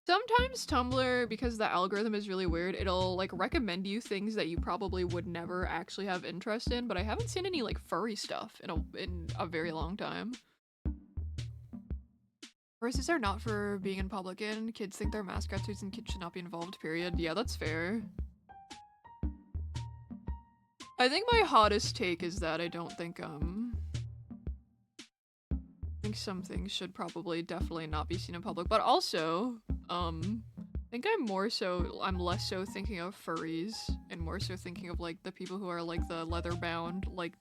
sometimes Tumblr, because the algorithm is really weird, it'll like recommend you things that you probably would never actually have interest in, but I haven't seen any like furry stuff in a very long time. Furries are not for being in public and kids think they're mascot suits and kids should not be involved, period. Yeah, that's fair. I think my hottest take is that I don't think, I think some things should probably definitely not be seen in public, but also, I think I'm less so thinking of furries and more so thinking of like the people who are like the leather bound, like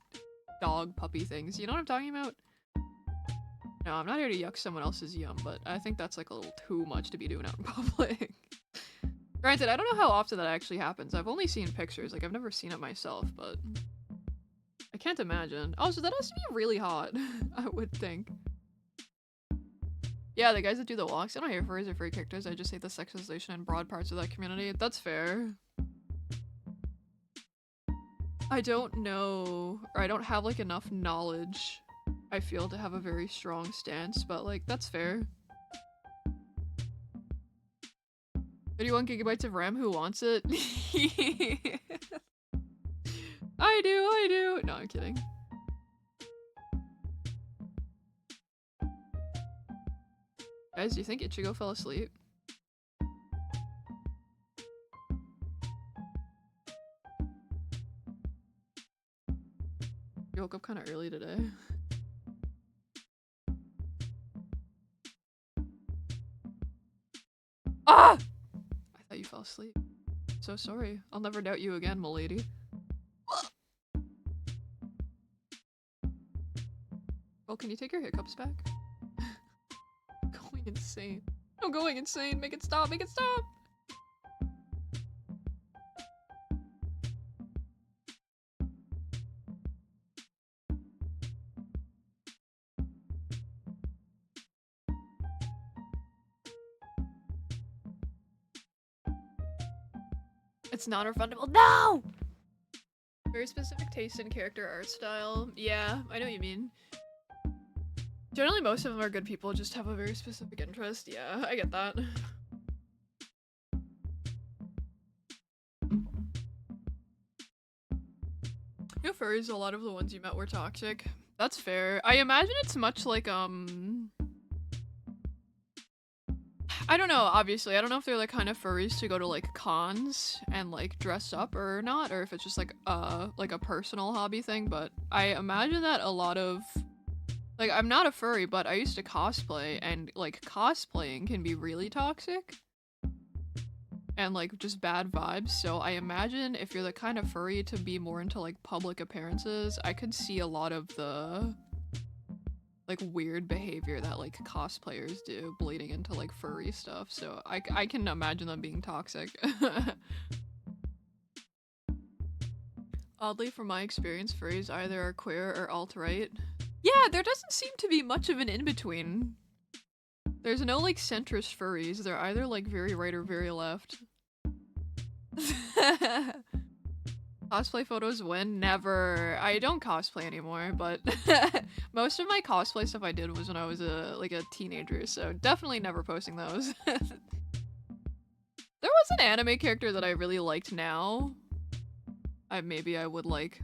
dog puppy things. You know what I'm talking about? No, I'm not here to yuck someone else's yum, but I think that's like a little too much to be doing out in public. Granted, I don't know how often that actually happens. I've only seen pictures, like I've never seen it myself, but I can't imagine. Oh, so that has to be really hot, I would think. Yeah, the guys that do the walks, I don't hate furries or furry characters, I just hate the sexualization in broad parts of that community. That's fair. I don't know, or I don't have like enough knowledge, I feel, to have a very strong stance, but like, that's fair. 31 gigabytes of RAM, who wants it? I do! No, I'm kidding. Guys, do you think Ichigo fell asleep? You woke up kind of early today. Ah! I thought you fell asleep. So sorry. I'll never doubt you again, m'lady. Well, can you take your hiccups back? Going insane. I'm going insane. Make it stop. Make it stop. It's non-refundable. No! Very specific taste in character art style. Yeah, I know what you mean. Generally, most of them are good people, just have a very specific interest. Yeah, I get that. You know, furries, a lot of the ones you met were toxic. That's fair. I imagine it's much like, I don't know, obviously. I don't know if they're the kind of furries to go to like cons and like dress up or not, or if it's just like a personal hobby thing, but I imagine that a lot of like, I'm not a furry, but I used to cosplay, and like cosplaying can be really toxic and like just bad vibes. So I imagine if you're the kind of furry to be more into like public appearances, I could see a lot of the like weird behavior that like cosplayers do bleeding into like furry stuff. So I can imagine them being toxic. Oddly, from my experience, furries either are queer or alt-right. Yeah, there doesn't seem to be much of an in-between. There's no like centrist furries. They're either like very right or very left. Cosplay photos when? Never. I don't cosplay anymore, but most of my cosplay stuff I did was when I was like a teenager, so definitely never posting those. There was an anime character that I really liked now. Maybe I would like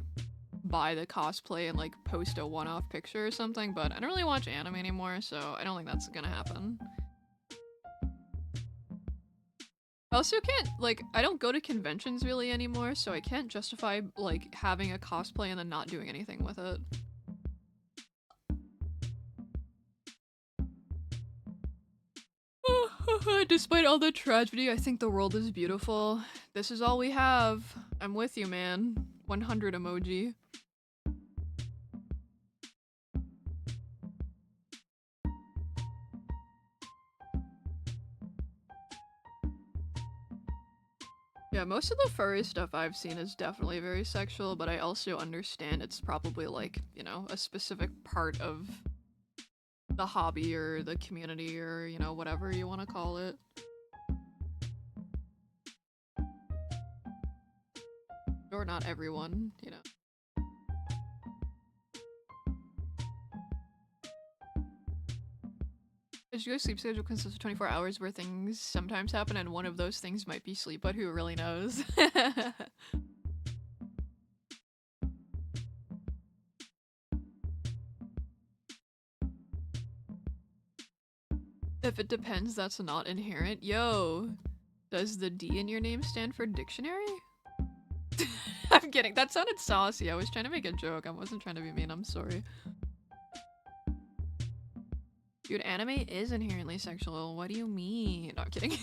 buy the cosplay and like post a one-off picture or something, but I don't really watch anime anymore, so I don't think that's gonna happen. I also can't, like, I don't go to conventions really anymore, so I can't justify, like, having a cosplay and then not doing anything with it. Despite all the tragedy, I think the world is beautiful. This is all we have. I'm with you, man. 100 emoji. Yeah, most of the furry stuff I've seen is definitely very sexual, but I also understand it's probably like, you know, a specific part of the hobby or the community or, you know, whatever you want to call it. Or not everyone, you know. Your sleep schedule consists of 24 hours where things sometimes happen, and one of those things might be sleep, but who really knows? If it depends, that's not inherent. Yo, does the D in your name stand for dictionary? I'm kidding. That sounded saucy. I was trying to make a joke. I wasn't trying to be mean. I'm sorry. Dude, anime is inherently sexual. What do you mean? Not kidding.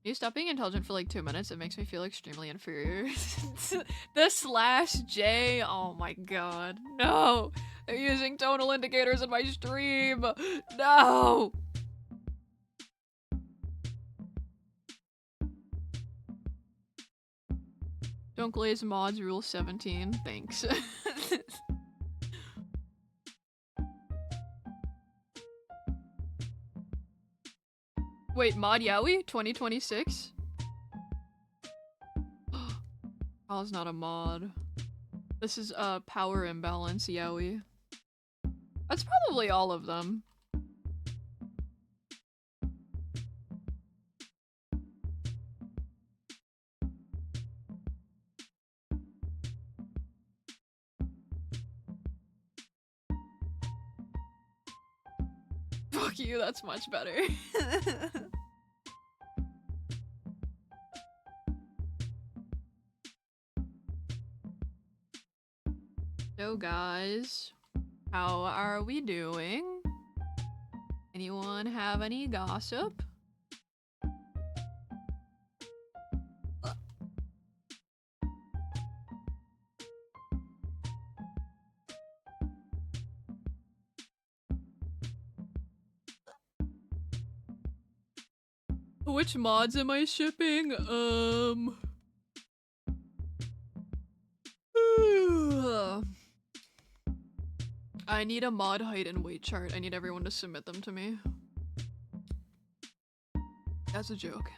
You stop being intelligent for like 2 minutes, it makes me feel extremely inferior. The slash J, oh my god, no! They're using tonal indicators in my stream! No! Don't glaze mods, rule 17, thanks. Wait, mod Yaoi? 2026? Paul's not a mod. This is power imbalance Yaoi. That's probably all of them. Fuck you, that's much better. So guys, how are we doing? Anyone have any gossip? Which mods am I shipping? I need a mod height and weight chart. I need everyone to submit them to me. That's a joke.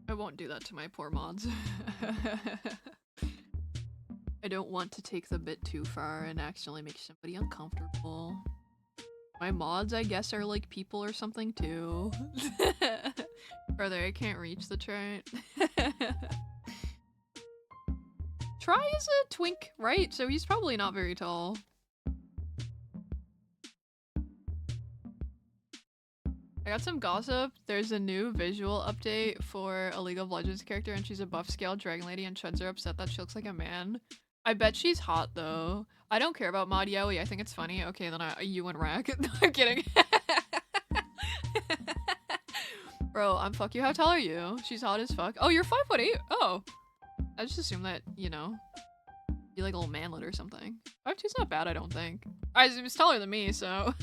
I won't do that to my poor mods. I don't want to take the bit too far and accidentally make somebody uncomfortable. My mods, I guess, are like people or something too. Brother, I can't reach the chart. Try is a twink, right? So he's probably not very tall. I got some gossip. There's a new visual update for a League of Legends character and she's a buff scale dragon lady and Chuds are upset that she looks like a man. I bet she's hot though. I don't care about Mod Yowie. I think it's funny. Okay, then you and Rack. No, I'm kidding. Bro, I'm fuck you. How tall are you? She's hot as fuck. Oh, you're 5'8". Oh. I just assumed that, you know, you like a little manlet or something. 5'2's not bad, I don't think. He was taller than me, so.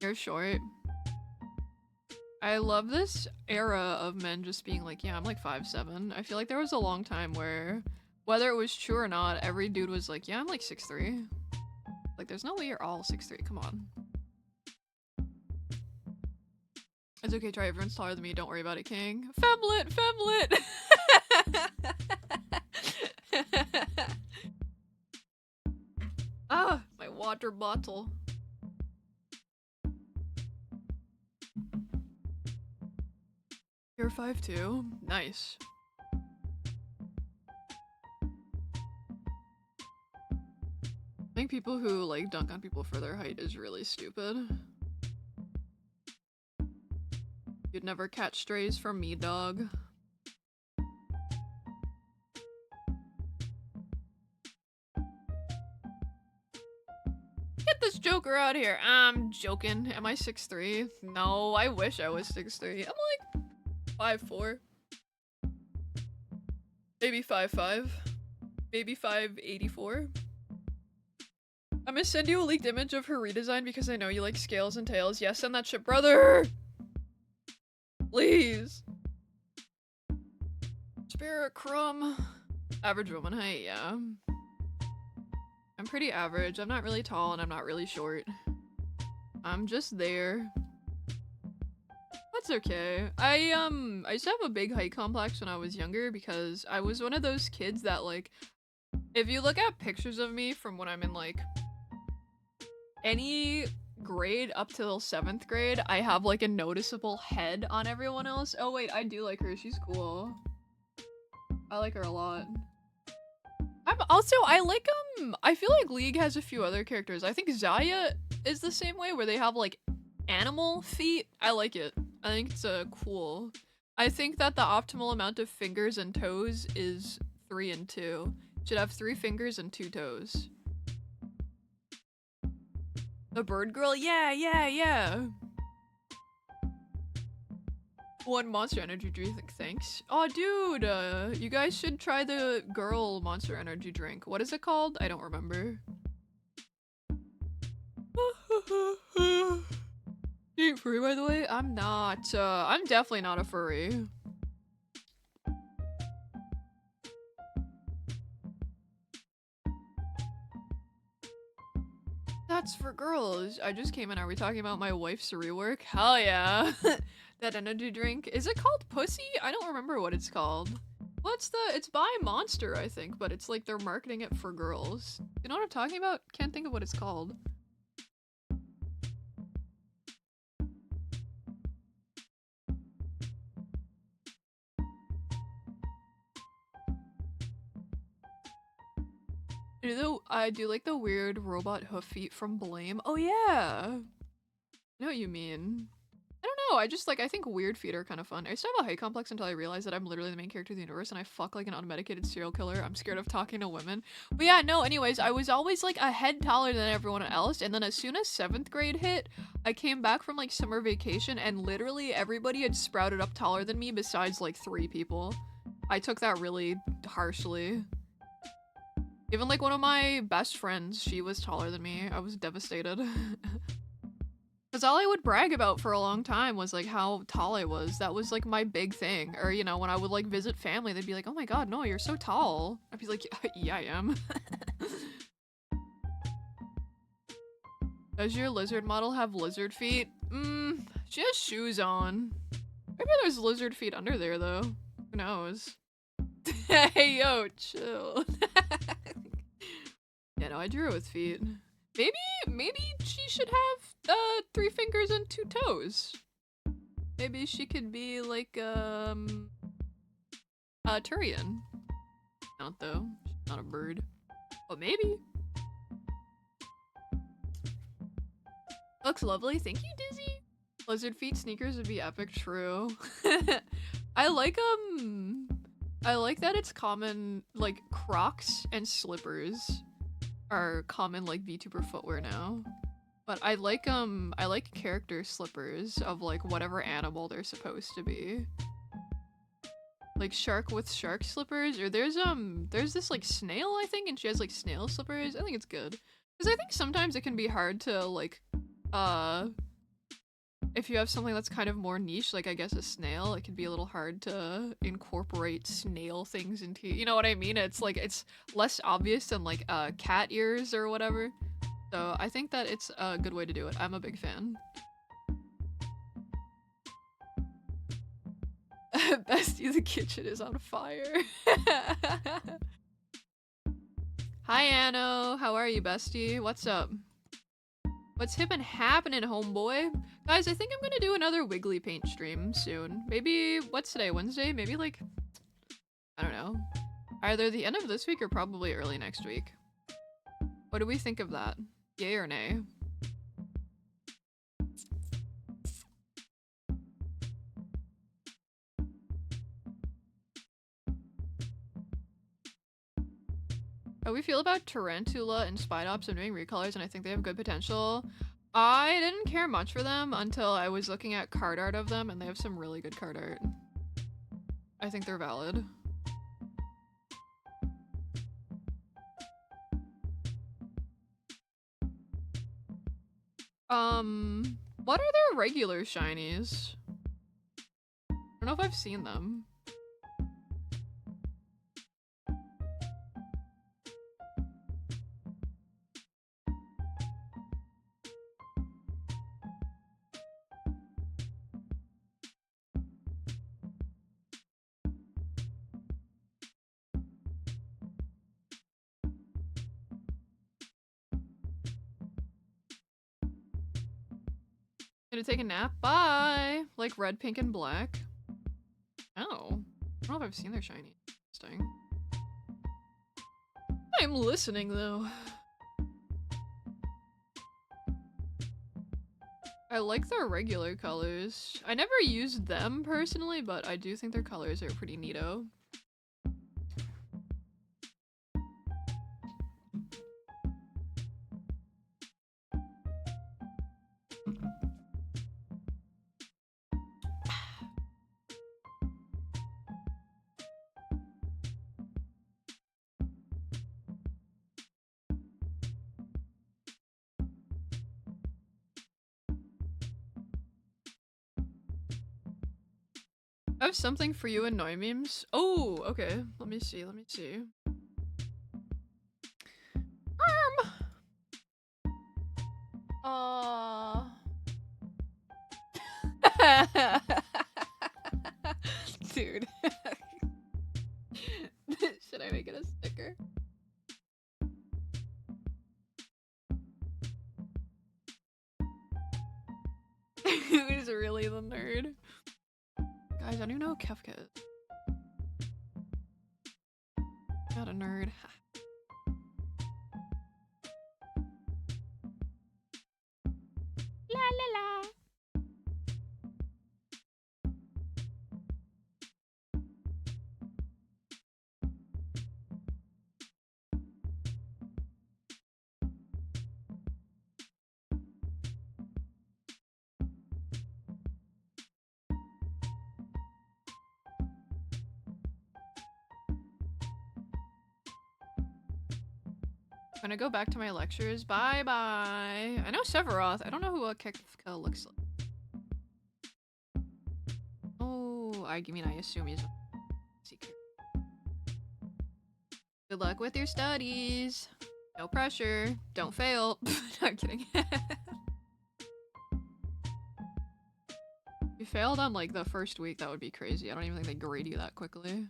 You're short. I love this era of men just being like, yeah, I'm like 5'7". I feel like there was a long time where, whether it was true or not, every dude was like, yeah, I'm like 6'3". Like, there's no way you're all 6'3", come on. It's okay, try, everyone's taller than me, don't worry about it, King. Femlet! Femlet! Ah, my water bottle. You're 5'2". Nice. I think people who like dunk on people for their height is really stupid. You'd never catch strays from me, dog. Get this joker out here. I'm joking. Am I 6'3"? No, I wish I was 6'3". I'm like 5'4". Maybe 5'5". Maybe 5'84". I'm gonna send you a leaked image of her redesign because I know you like scales and tails. Yes, send that shit, brother! Please! Spirit crumb. Average woman height, yeah. I'm pretty average. I'm not really tall and I'm not really short. I'm just there. That's okay. I used to have a big height complex when I was younger because I was one of those kids that like, if you look at pictures of me from when I'm in like any grade up till 7th grade, I have like a noticeable head on everyone else. Oh wait, I do like her. She's cool. I like her a lot. I like I feel like League has a few other characters. I think Xayah is the same way where they have like animal feet. I like it. I think it's cool. I think that the optimal amount of fingers and toes is 3 and 2. Should have 3 fingers and 2 toes. The bird girl? Yeah. One Monster Energy drink, thanks. Oh, dude, you guys should try the girl Monster Energy drink. What is it called? I don't remember. You ain't furry, by the way? I'm not. I'm definitely not a furry. That's for girls. I just came in. Are we talking about my wife's rework? Hell yeah. That energy drink. Is it called Pussy? I don't remember what it's called. It's by Monster, I think, but it's like they're marketing it for girls. You know what I'm talking about? Can't think of what it's called. I do like the weird robot hoof feet from Blame. Oh yeah! I know what you mean. I don't know, I think weird feet are kind of fun. I used to have a height complex until I realized that I'm literally the main character of the universe and I fuck like an unmedicated serial killer. I'm scared of talking to women. But yeah, no, anyways, I was always like a head taller than everyone else, and then as soon as 7th grade hit, I came back from like summer vacation and literally everybody had sprouted up taller than me besides like 3 people. I took that really harshly. Even like one of my best friends, she was taller than me. I was devastated. Because all I would brag about for a long time was like how tall I was. That was like my big thing. Or, you know, when I would like visit family, they'd be like, oh my god, no, you're so tall. I'd be like, yeah, I am. Does your lizard model have lizard feet? She has shoes on. Maybe there's lizard feet under there though. Who knows? Hey, yo, chill. Yeah, no, I drew her with feet. Maybe she should have 3 fingers and 2 toes. Maybe she could be like a Turian. Not though. She's not a bird. But maybe. Looks lovely. Thank you, Dizzy. Lizard feet sneakers would be epic. True. I like that it's common, like Crocs and slippers are common like VTuber footwear now. But I like character slippers of like whatever animal they're supposed to be. Like shark with shark slippers, or there's this like snail I think, and she has like snail slippers. I think it's good. Because I think sometimes it can be hard to like if you have something that's kind of more niche, like I guess a snail, it can be a little hard to incorporate snail things into, you know what I mean? It's like, it's less obvious than like cat ears or whatever. So I think that it's a good way to do it. I'm a big fan. Bestie, the kitchen is on fire. Hi, Anno. How are you, bestie? What's up? What's hip and happening, homeboy? Guys, I think I'm gonna do another Wiggly Paint stream soon. Maybe, what's today, Wednesday? Maybe like, I don't know. Either the end of this week or probably early next week. What do we think of that? Yay or nay? How we feel about Tarantula and Spidops? I'm doing recolors and I think they have good potential. I didn't care much for them until I was looking at card art of them, and they have some really good card art. I think they're valid. What are their regular shinies? I don't know if I've seen them. Gonna take a nap? Bye! Like red, pink, and black. Oh. I don't know if I've seen their shiny. Interesting. I'm listening though. I like their regular colors. I never used them personally, but I do think their colors are pretty neato. I have something for you in Noi memes. Oh, okay. Let me see. Let me see. Dude. Should I make it a sticker? Who's really the nerd? Guys, I don't even know Kefka is. Not a nerd. La la la. I'm gonna go back to my lectures. Bye bye. I know Sephiroth. I don't know who Kefka looks like. Oh, I mean, I assume he's a secret. Good luck with your studies. No pressure. Don't fail. Not kidding. If you failed on like the first week, that would be crazy. I don't even think they grade you that quickly.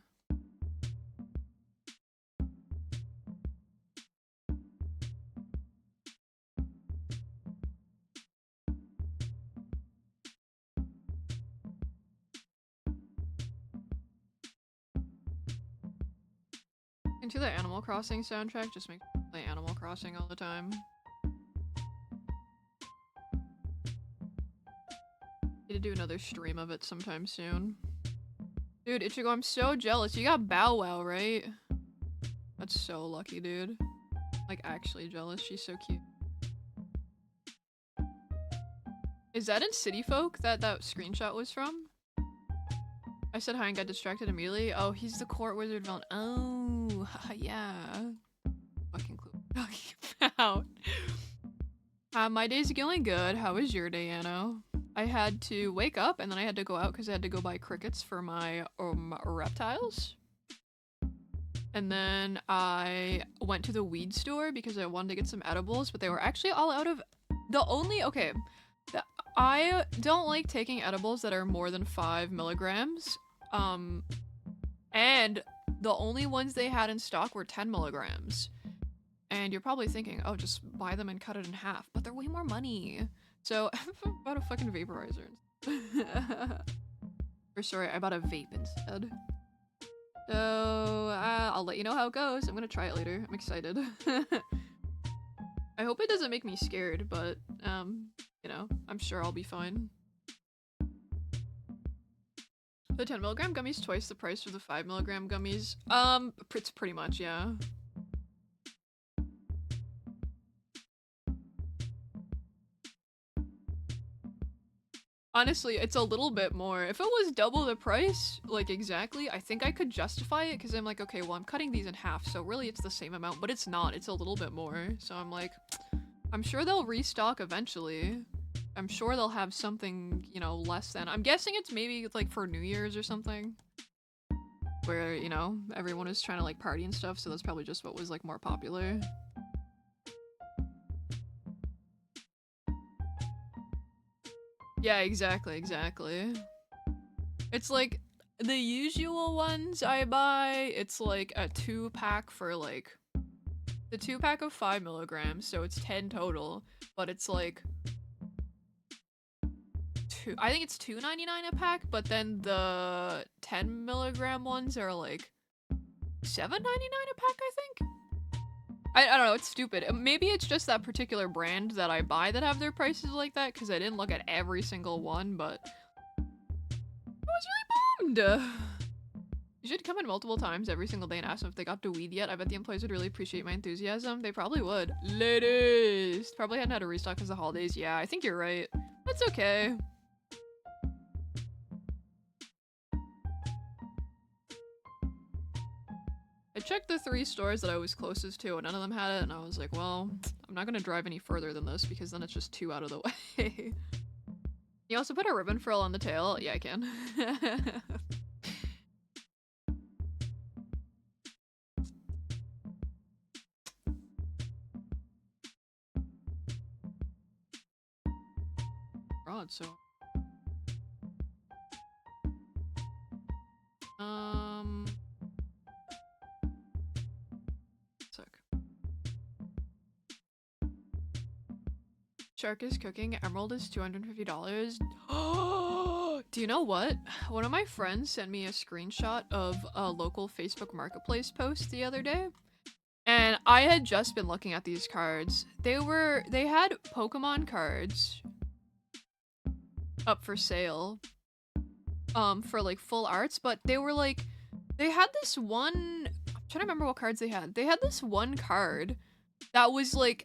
Into the Animal Crossing soundtrack, just make me play Animal Crossing all the time. Need to do another stream of it sometime soon. Dude, Ichigo, I'm so jealous. You got Bow Wow, right? That's so lucky, dude. Like, actually jealous. She's so cute. Is that in City Folk that screenshot was from? I said hi and got distracted immediately. Oh, he's the court wizard villain. Oh, yeah. Fucking clue. Talking about. My day's going good. How was your day, Anno? I had to wake up and then I had to go out because I had to go buy crickets for my reptiles. And then I went to the weed store because I wanted to get some edibles, but they were actually all out of the only, okay. I don't like taking edibles that are more than 5 milligrams. And the only ones they had in stock were 10 milligrams. And you're probably thinking, oh, just buy them and cut it in half. But they're way more money. So I bought a fucking vaporizer. Or sorry, I bought a vape instead. So I'll let you know how it goes. I'm gonna try it later. I'm excited. I hope it doesn't make me scared, but you know, I'm sure I'll be fine. The 10 milligram gummies twice the price for the 5 milligram gummies. It's pretty much, yeah. Honestly, it's a little bit more. If it was double the price, like exactly, I think I could justify it because I'm like, okay, well, I'm cutting these in half, so really it's the same amount, but it's not. It's a little bit more. So I'm like, I'm sure they'll restock eventually. I'm sure they'll have something, you know, less than. I'm guessing it's maybe like for New Year's or something. Where, you know, everyone is trying to like party and stuff, so that's probably just what was like more popular. Yeah, exactly. It's like the usual ones I buy, it's like a 2-pack for like the 2-pack of 5 milligrams, so it's 10 total, but it's like I think it's $2.99 a pack, but then the 10 milligram ones are like $7.99 a pack, I think. I don't know, it's stupid. Maybe it's just that particular brand that I buy that have their prices like that, because I didn't look at every single one, but I was really bummed. You should come in multiple times every single day and ask them if they got to weed yet. I bet the employees would really appreciate my enthusiasm. They probably would. Latest! Probably hadn't had a restock because of the holidays. Yeah, I think you're right. That's okay. I checked the 3 stores that I was closest to and none of them had it, and I was like, well, I'm not gonna drive any further than this because then it's just 2 out of the way. You also put a ribbon frill on the tail? Yeah, I can. Broad, so... Shark is cooking. Emerald is $250. Do you know what? One of my friends sent me a screenshot of a local Facebook Marketplace post the other day. And I had just been looking at these cards. They had Pokemon cards up for sale. For like full arts, but they were like, they had this one, I'm trying to remember what cards they had. They had this one card that was like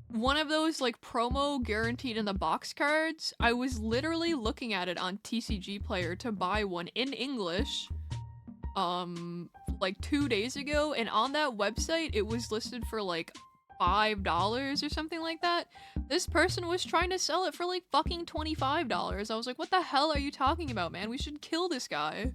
one of those like promo guaranteed in the box cards. I was literally looking at it on TCG Player to buy one in English like 2 days ago, and on that website it was listed for like $5 or something like that. This person was trying to sell it for like fucking $25. I was like, what the hell are you talking about, man? We should kill this guy.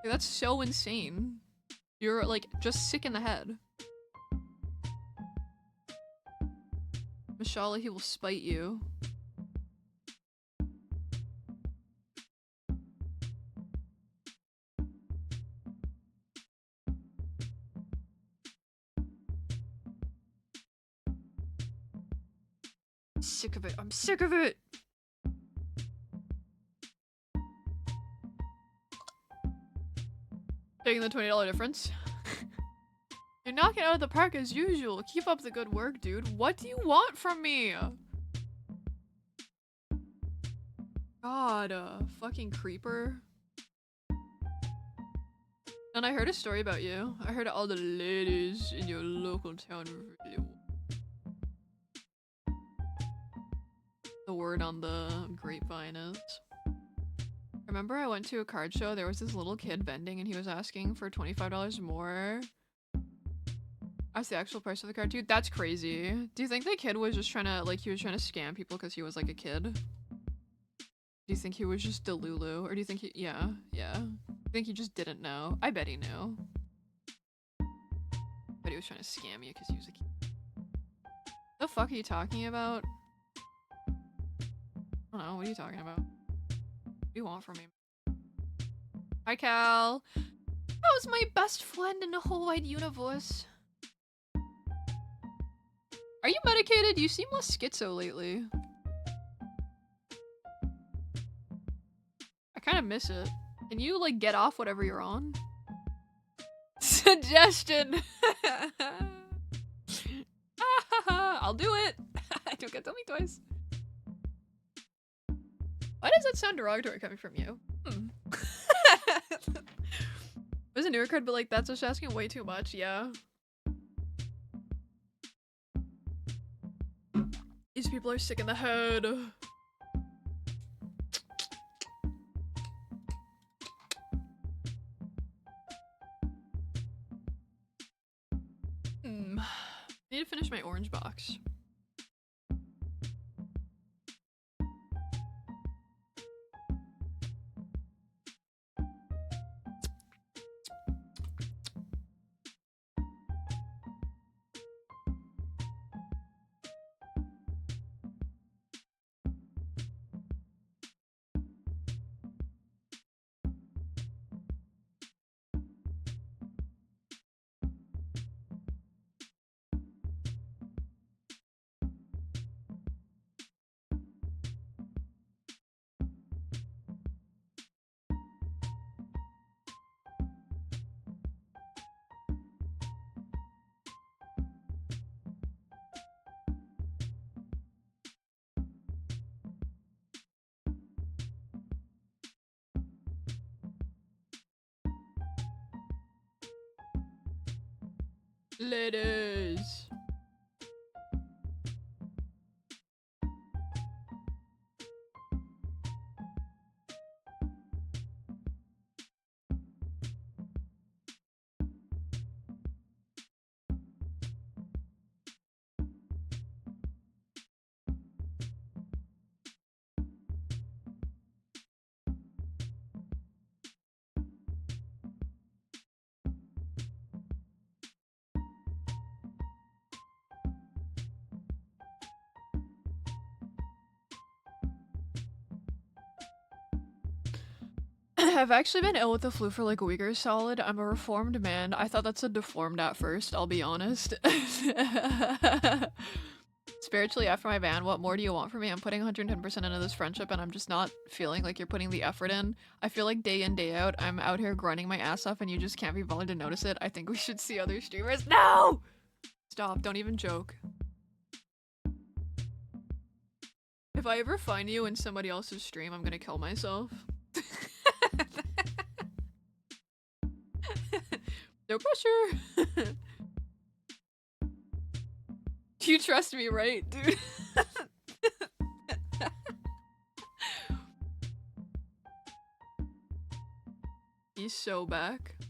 Dude, that's so insane. You're like just sick in the head. Mashallah, he will spite you. Sick of it. I'm sick of it. Taking the $20 difference. You're knocking it out of the park as usual. Keep up the good work, dude. What do you want from me? God, fucking creeper. And I heard a story about you. I heard all the ladies in your local town really. The word on the grapevine is. Remember I went to a card show, there was this little kid vending and he was asking for $25 more. That's the actual price of the card, dude. That's crazy. Do you think the kid was just trying to, like, he was trying to scam people because he was like a kid? Do you think he was just Delulu? Or do you think he, yeah. I think he just didn't know. I bet he knew. But he was trying to scam you because he was a kid. The fuck are you talking about? I don't know, what are you talking about? What do you want from me? Hi, Cal. That was my best friend in the whole wide universe. Are you medicated? You seem less schizo lately. I kind of miss it. Can you, like, get off whatever you're on? Suggestion! I'll do it! Don't get to tell me twice. Why does that sound derogatory coming from you? There's a newer card, but like, that's just asking way too much, yeah. These people are sick in the head. I need to finish my orange box. Ladies. I've actually been ill with the flu for like a week or solid. I'm a reformed man. I thought that said deformed at first, I'll be honest. Spiritually, after my ban, what more do you want from me? I'm putting 110% into this friendship and I'm just not feeling like you're putting the effort in. I feel like day in, day out, I'm out here grinding my ass off and you just can't be bothered to notice it. I think we should see other streamers. No! Stop, don't even joke. If I ever find you in somebody else's stream, I'm gonna kill myself. No pressure. You trust me, right, dude? be so back.